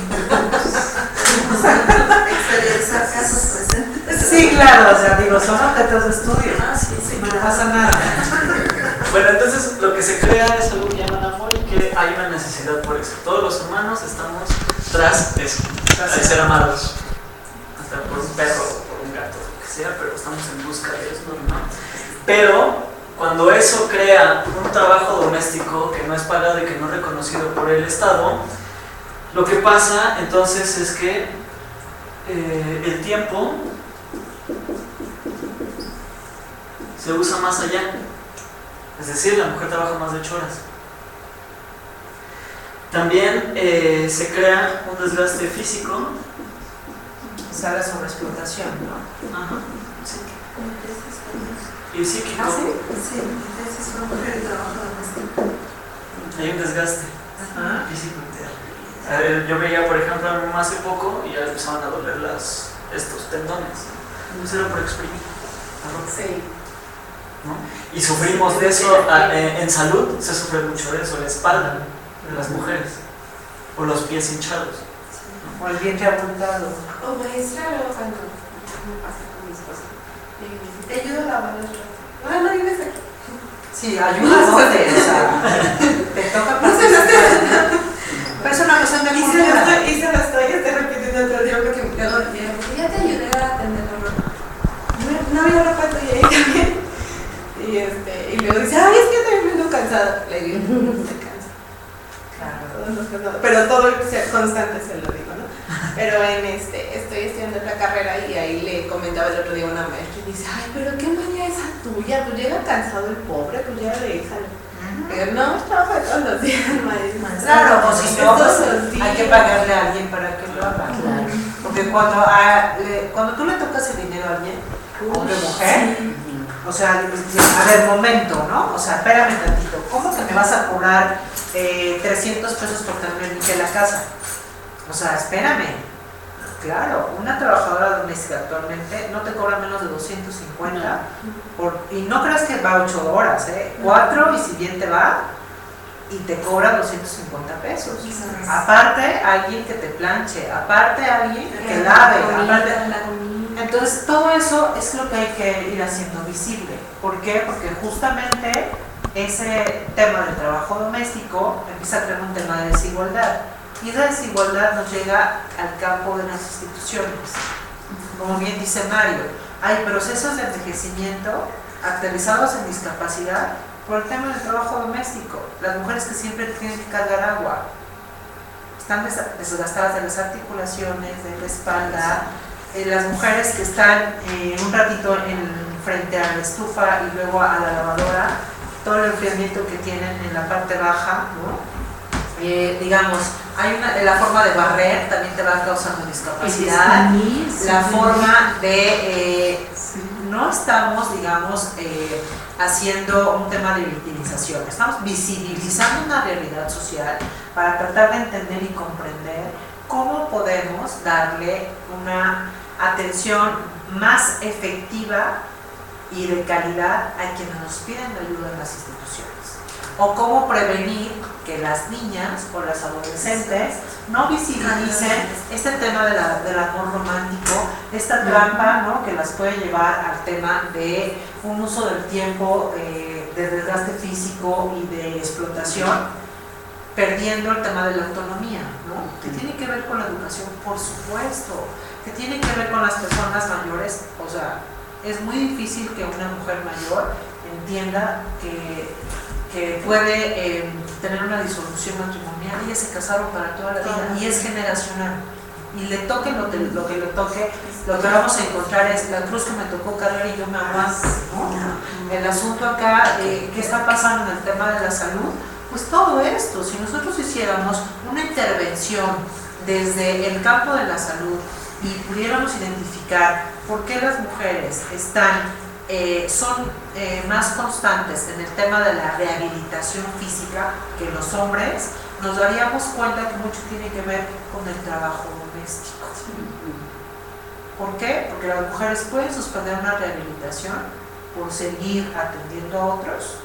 exteriorizar casos presentes. sí, claro, o sea, digo, son objetos de estudio. Sí, no pasa nada. Bueno, entonces lo que se crea es algo que llaman amor, y que hay una necesidad por eso. Todos los humanos estamos tras eso, de ser amados. Hasta por un perro o por un gato, lo que sea, pero estamos en busca de eso, ¿no? Pero cuando eso crea un trabajo doméstico que no es pagado y que no es reconocido por el Estado, lo que pasa entonces es que el tiempo se usa más allá. Es decir, la mujer trabaja más de 8 horas. También se crea un desgaste físico. Se habla sobre explotación, ¿no? Ajá, sí. Y psíquico. ¿Ah, sí? Sí, entonces es una mujer de trabajo doméstico. Hay un desgaste físico. Yo veía, por ejemplo, a mi mamá hace poco y ya empezaban a doler estos tendones. Pues era por exprimir. Sí. ¿No? Y sufrimos de eso. En salud se sufre mucho de eso, la espalda de las mujeres, o los pies hinchados. O el vientre abultado. O maestra, luego cuando me pasa con mi esposa, te ayudo a lavar los platos. No vives aquí. Sí, ayuda, ¿dónde? O sea, te toca pasar. todos nos casamos, pero todo constante se lo digo, ¿no? Pero estoy estudiando la carrera y ahí le comentaba el otro día a una maestra y dice, ay, pero qué manía esa tuya, pues llega cansado el pobre, pues ya déjalo. No, trabaja todos los días, maestra. Claro, pues si no, todos pues, los días. hay que pagarle a alguien para que lo haga. Claro. Porque cuando tú le tocas el dinero a alguien, hombre o mujer, o sea, a ver, momento, ¿no? O sea, espérame tantito, ¿cómo que me vas a cobrar 300 pesos por tenerme limpia la casa? O sea, espérame. Claro, una trabajadora doméstica actualmente no te cobra menos de 250 y no creas que va 8 horas, 4 y si bien te va y te cobra 250 pesos. Aparte, alguien que te planche, aparte alguien que lave, aparte. Entonces, todo eso es lo que hay que ir haciendo visible. ¿Por qué? Porque justamente ese tema del trabajo doméstico empieza a crear un tema de desigualdad. Y esa desigualdad nos llega al campo de las instituciones. Como bien dice Mario, hay procesos de envejecimiento aterrizados en discapacidad por el tema del trabajo doméstico. Las mujeres que siempre tienen que cargar agua están desgastadas de las articulaciones, de la espalda. Las mujeres que están un ratito frente a la estufa y luego a la lavadora, todo el enfriamiento que tienen en la parte baja, ¿no? Digamos, la forma de barrer también te va causando discapacidad, la forma de no estamos, digamos, haciendo un tema de victimización, estamos visibilizando una realidad social para tratar de entender y comprender cómo podemos darle una atención más efectiva y de calidad a quienes nos piden ayuda en las instituciones. O cómo prevenir que las niñas o las adolescentes no visibilicen este tema del amor romántico, esta trampa, ¿no?, que las puede llevar al tema de un uso del tiempo de desgaste físico y de explotación, perdiendo el tema de la autonomía, ¿no?, que tiene que ver con la educación, por supuesto, que tiene que ver con las personas mayores. O sea, es muy difícil que una mujer mayor entienda que puede tener una disolución matrimonial. Ellas se casaron para toda la vida y es generacional. Y le toque lo que le toque, lo que vamos a encontrar es la cruz que me tocó cargar y yo me aguanto, ¿no? El asunto acá, ¿qué está pasando en el tema de la salud? Pues todo esto, si nosotros hiciéramos una intervención desde el campo de la salud y pudiéramos identificar por qué las mujeres son más constantes en el tema de la rehabilitación física que los hombres, nos daríamos cuenta que mucho tiene que ver con el trabajo doméstico. ¿Por qué? Porque las mujeres pueden suspender una rehabilitación por seguir atendiendo a otros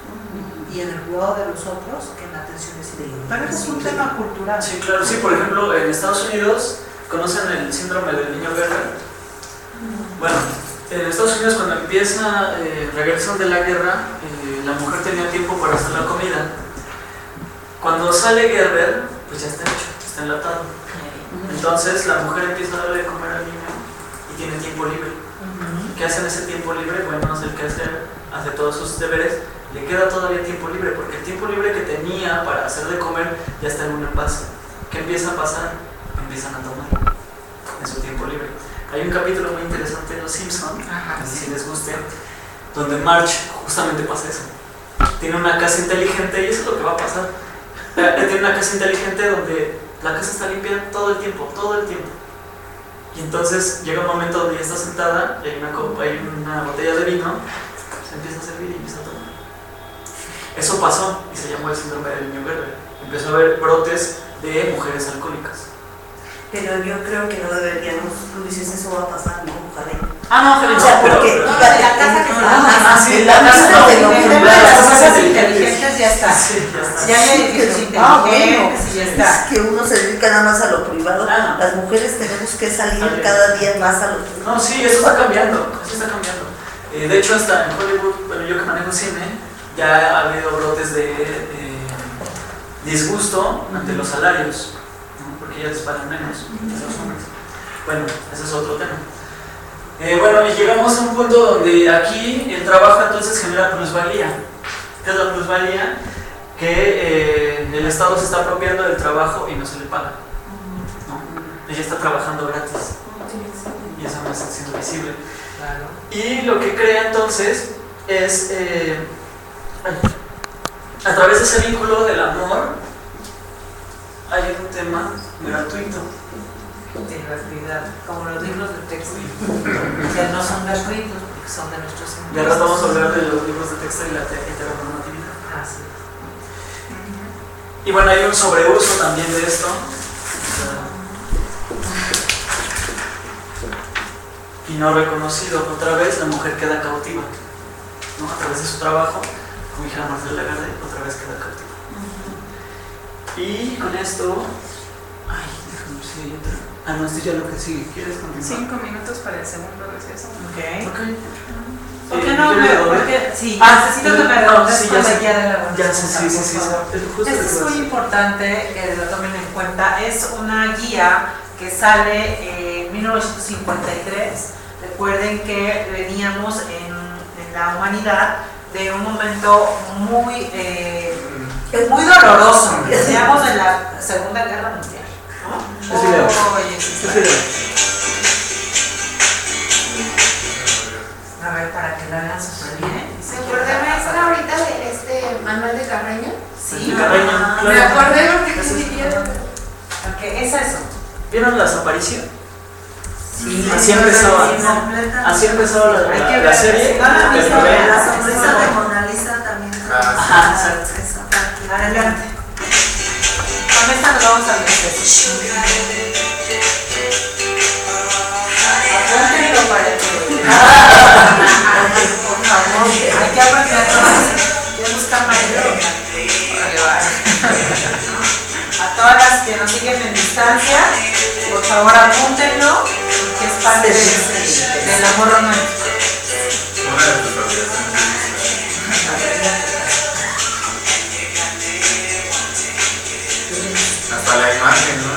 y en el cuidado de los otros que en la atención individual. Pero es un tema cultural. Sí, claro, sí, por ejemplo, en Estados Unidos conocen el síndrome del niño guerra. Bueno, en Estados Unidos cuando empieza regresan de la guerra, la mujer tenía tiempo para hacer la comida. Cuando sale Gerber, pues ya está hecho, está enlatado. Entonces la mujer empieza a darle de comer al niño y tiene tiempo libre. ¿Qué hace en ese tiempo libre? Bueno, hace el quehacer, hace todos sus deberes, le queda todavía tiempo libre, porque el tiempo libre que tenía para hacer de comer ya está en un impasse. ¿Qué empieza a pasar? Empiezan a tomar en su tiempo libre. Hay un capítulo muy interesante de Los Simpson, si les guste, donde Marge justamente pasa eso. Tiene una casa inteligente y eso es lo que va a pasar. Tiene una casa inteligente donde la casa está limpia todo el tiempo, Y entonces llega un momento donde ya está sentada y hay una botella de vino, se empieza a servir y empieza a tomar. Eso pasó y se llamó el síndrome del niño verde. Empezó a haber brotes de mujeres alcohólicas. Pero yo creo que no deberíamos, tú dices, eso va a pasar, ¿no? Ojalá. No, o sea, porque de la casa que sí, la casa de las casas inteligentes ya está. Sí, ya está. Ya hay edificios inteligentes y ya está. Es que uno se dedica nada más a lo privado. Las mujeres tenemos que salir cada día más a lo privado. No, sí, eso está cambiando, de hecho, hasta en Hollywood, bueno, yo que manejo cine, ya ha habido brotes de disgusto ante los salarios, ¿no? Porque ellas pagan menos que los hombres. Bueno, ese es otro tema. Bueno, y llegamos a un punto donde aquí el trabajo entonces genera plusvalía. ¿Qué es la plusvalía? Que el Estado se está apropiando del trabajo y no se le paga, ¿no? Ella está trabajando gratis y eso no está siendo visible. Y lo que crea entonces es, a través de ese vínculo del amor, hay un tema gratuito. De gratuidad, como los libros de texto, que no son gratuitos porque son de nuestros impuestos. Ya ahora vamos a hablar de los libros de texto y la heteronormatividad. Así es. Y bueno, hay un sobreuso también de esto. Y no reconocido. Otra vez la mujer queda cautiva, ¿no? A través de su trabajo, como hija Marcela Lagarde, otra vez queda cautiva. Y con esto, ay, déjame ver si hay otra. Ah, no, esto ya lo que sigue. ¿Quieres continuar? 5 minutos para el segundo receso. Ok. ¿Por qué no me porque sí, necesito que me redondes con la guía de la ya sé, sí. Esto es muy importante que lo tomen en cuenta. Es una guía que sale en 1953. Recuerden que veníamos en la humanidad de un momento muy doloroso. Veníamos de la Segunda Guerra Mundial, ¿no? A ver, para que la vean súper bien. ¿Se acuerdan ahorita de Manuel de Carreño? Sí. Carreño, Me claro. acordé porque sí vieron. Ok, es eso. ¿Vieron las apariciones? Sí, Así empezaba. Así empezaba la serie. La sonrisa de Mona Lisa también. Ajá, exacto. Esa parte. Adelante. Con esta nos vamos al receso. Apúntenlo para que... Por favor, hay que aprender a buscar mayor. A todas las que nos siguen en distancia, por favor apúntenlo, porque es parte del amor romántico. Una de tus obligaciones es hasta la imagen, ¿no?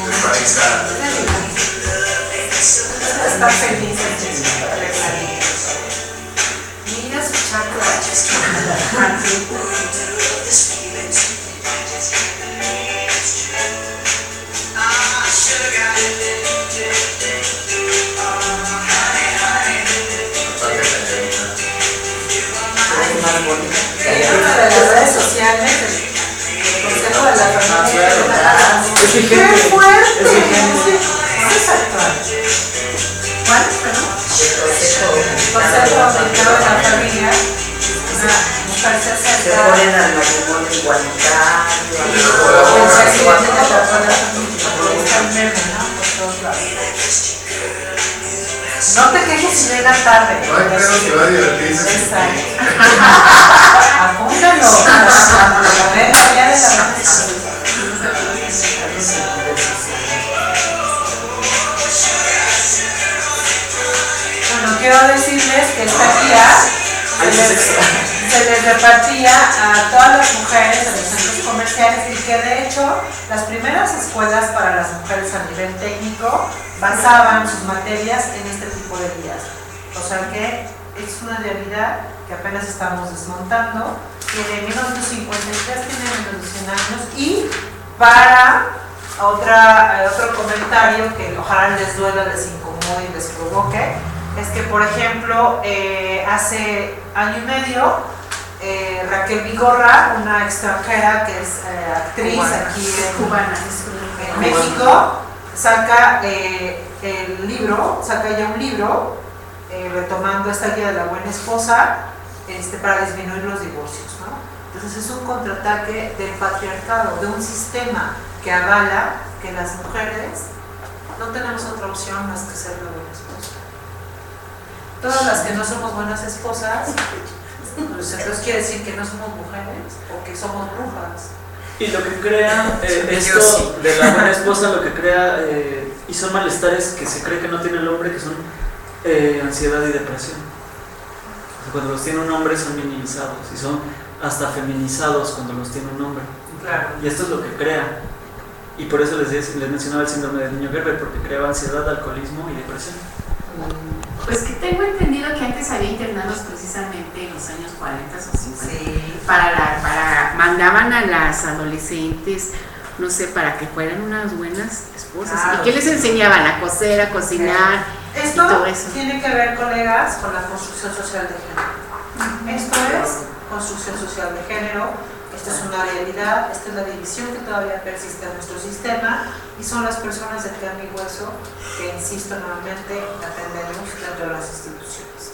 De pareja. Está feliz. Mira su chakra. De las redes sociales, el consejo de la familia. Es vigente. ¡Qué fuerte! Es vigente. Es actual. ¿Cuál? Perdón. Consejo aplicado en la familia. Una mujer se Se acerca. ponen al matrimonio igualitario, El presidente de la familia está el meme, ¿no? Por todos lados. No te quejes si llega tarde. No hay pedo que va a divertirse. Exacto. Apúntalo. A ver, ya de la Bueno, quiero decirles que esta guía se les repartía a todas las mujeres en los centros comerciales y que de hecho las primeras escuelas para las mujeres a nivel técnico basaban sus materias en este tipo de guías. O sea que es una realidad que apenas estamos desmontando, que en 1953 tiene menos de 100 años y para otro comentario que ojalá les duela, les incomode y les provoque, es que por ejemplo hace año y medio Raquel Vigorra, una extranjera que es actriz cubana, aquí en México, saca ya un libro retomando esta guía de la buena esposa para disminuir los divorcios, ¿no? Entonces es un contraataque del patriarcado, de un sistema que avala que las mujeres no tenemos otra opción más que ser la buena esposa. Todas las que no somos buenas esposas, pues entonces quiere decir que no somos mujeres o que somos brujas. Y lo que crea esto de la buena esposa, lo que crea y son malestares que se cree que no tiene el hombre, que son ansiedad y depresión. O sea, cuando los tiene un hombre son minimizados y son hasta feminizados cuando los tiene un hombre. Claro. Y esto es lo que crea. Y por eso les mencionaba el síndrome del niño Gerber, porque creaba ansiedad, alcoholismo y depresión. Pues que tengo entendido que antes había internados precisamente en los años 40 o 50. Sí. Mandaban a las adolescentes, no sé, para que fueran unas buenas esposas. Claro. ¿Y qué les enseñaban? A coser, a cocinar y Esto todo eso. tiene que ver, colegas, con la construcción social de género. Esto es construcción social de género. Esta es una realidad, esta es la división que todavía persiste en nuestro sistema y son las personas de carne y hueso que, insisto nuevamente, atendemos dentro de las instituciones.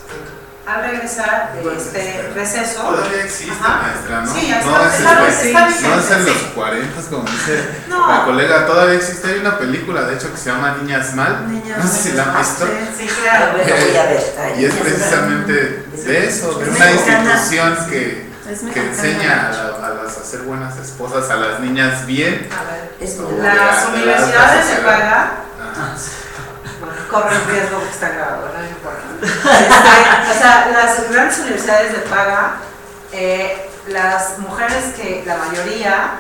Al regresar de este receso... Todavía existe, Ajá. maestra, ¿no? Sí, ya no está vigente, no es en los sí. 40, como dice No. la colega, todavía existe. Hay una película, de hecho, que se llama Niñas Mal. No sé si la han visto. Sí, claro. Bueno, voy a ver. Y es precisamente de eso, de una institución que enseña a las a ser buenas esposas, a las niñas bien. A ver, Es las universidades de paga Ajá. corren riesgo que está grabado, no importa. O sea, las grandes universidades de paga, las mujeres que la mayoría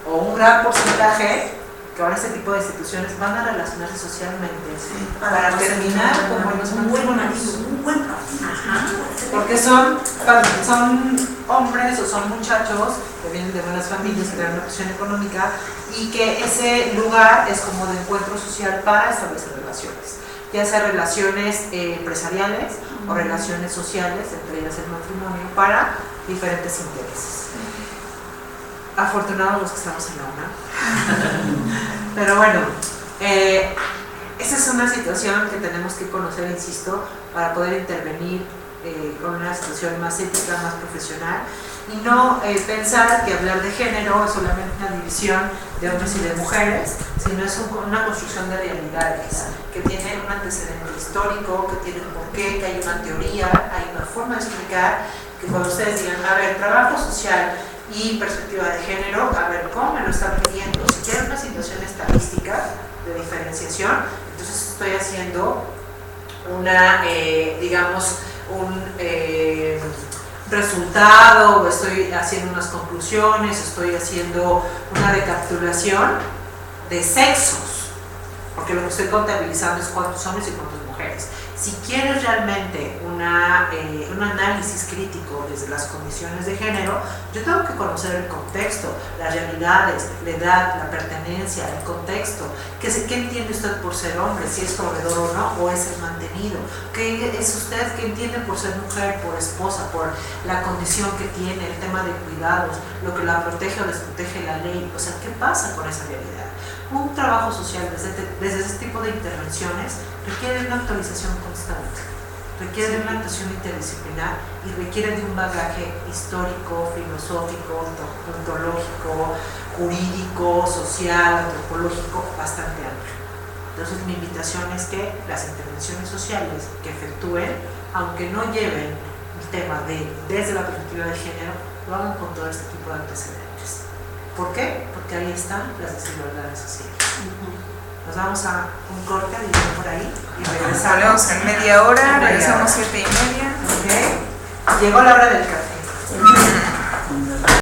o un gran porcentaje que van a este tipo de instituciones van a relacionarse socialmente para terminar con buenos matrimonios. Porque son hombres o son muchachos que vienen de buenas familias, que tienen una posición económica y que ese lugar es como de encuentro social para establecer relaciones, ya sea relaciones empresariales o relaciones sociales, entre ellas el matrimonio, para diferentes intereses. Afortunados los que estamos en la UNAM. Pero bueno, esa es una situación que tenemos que conocer, insisto, para poder intervenir con una situación más ética, más profesional, y no pensar que hablar de género es solamente una división de hombres y de mujeres, sino es una construcción de realidades que tiene un antecedente histórico, que tiene un porqué, que hay una teoría, hay una forma de explicar, que cuando ustedes digan, a ver, trabajo social y perspectiva de género, a ver, ¿cómo me lo están pidiendo? Si quiero una situación estadística de diferenciación, entonces estoy haciendo una, digamos, un resultado, o estoy haciendo unas conclusiones, estoy haciendo una recapitulación de sexos, porque lo que estoy contabilizando es cuántos hombres y cuántas mujeres. Si quieres realmente un análisis crítico desde las condiciones de género, yo tengo que conocer el contexto, las realidades, la edad, la pertenencia, el contexto. ¿Qué entiende usted por ser hombre? Si es proveedor o no, o es el mantenido. ¿Qué es usted? ¿Qué entiende por ser mujer, por esposa, por la condición que tiene, el tema de cuidados, lo que la protege o desprotege la ley? O sea, ¿qué pasa con esa realidad? Un trabajo social desde ese tipo de intervenciones requiere de una actualización constante, requiere de una actuación interdisciplinar y requiere de un bagaje histórico, filosófico, ontológico, jurídico, social, antropológico bastante amplio. Entonces mi invitación es que las intervenciones sociales que efectúen, aunque no lleven el tema desde la perspectiva de género, lo hagan con todo este tipo de antecedentes. ¿Por qué? Porque ahí están las desigualdades sociales. Nos vamos a un corte, digo por ahí, y regresamos. Salimos en media hora, regresamos 7:30. Okay. Llegó la hora del café.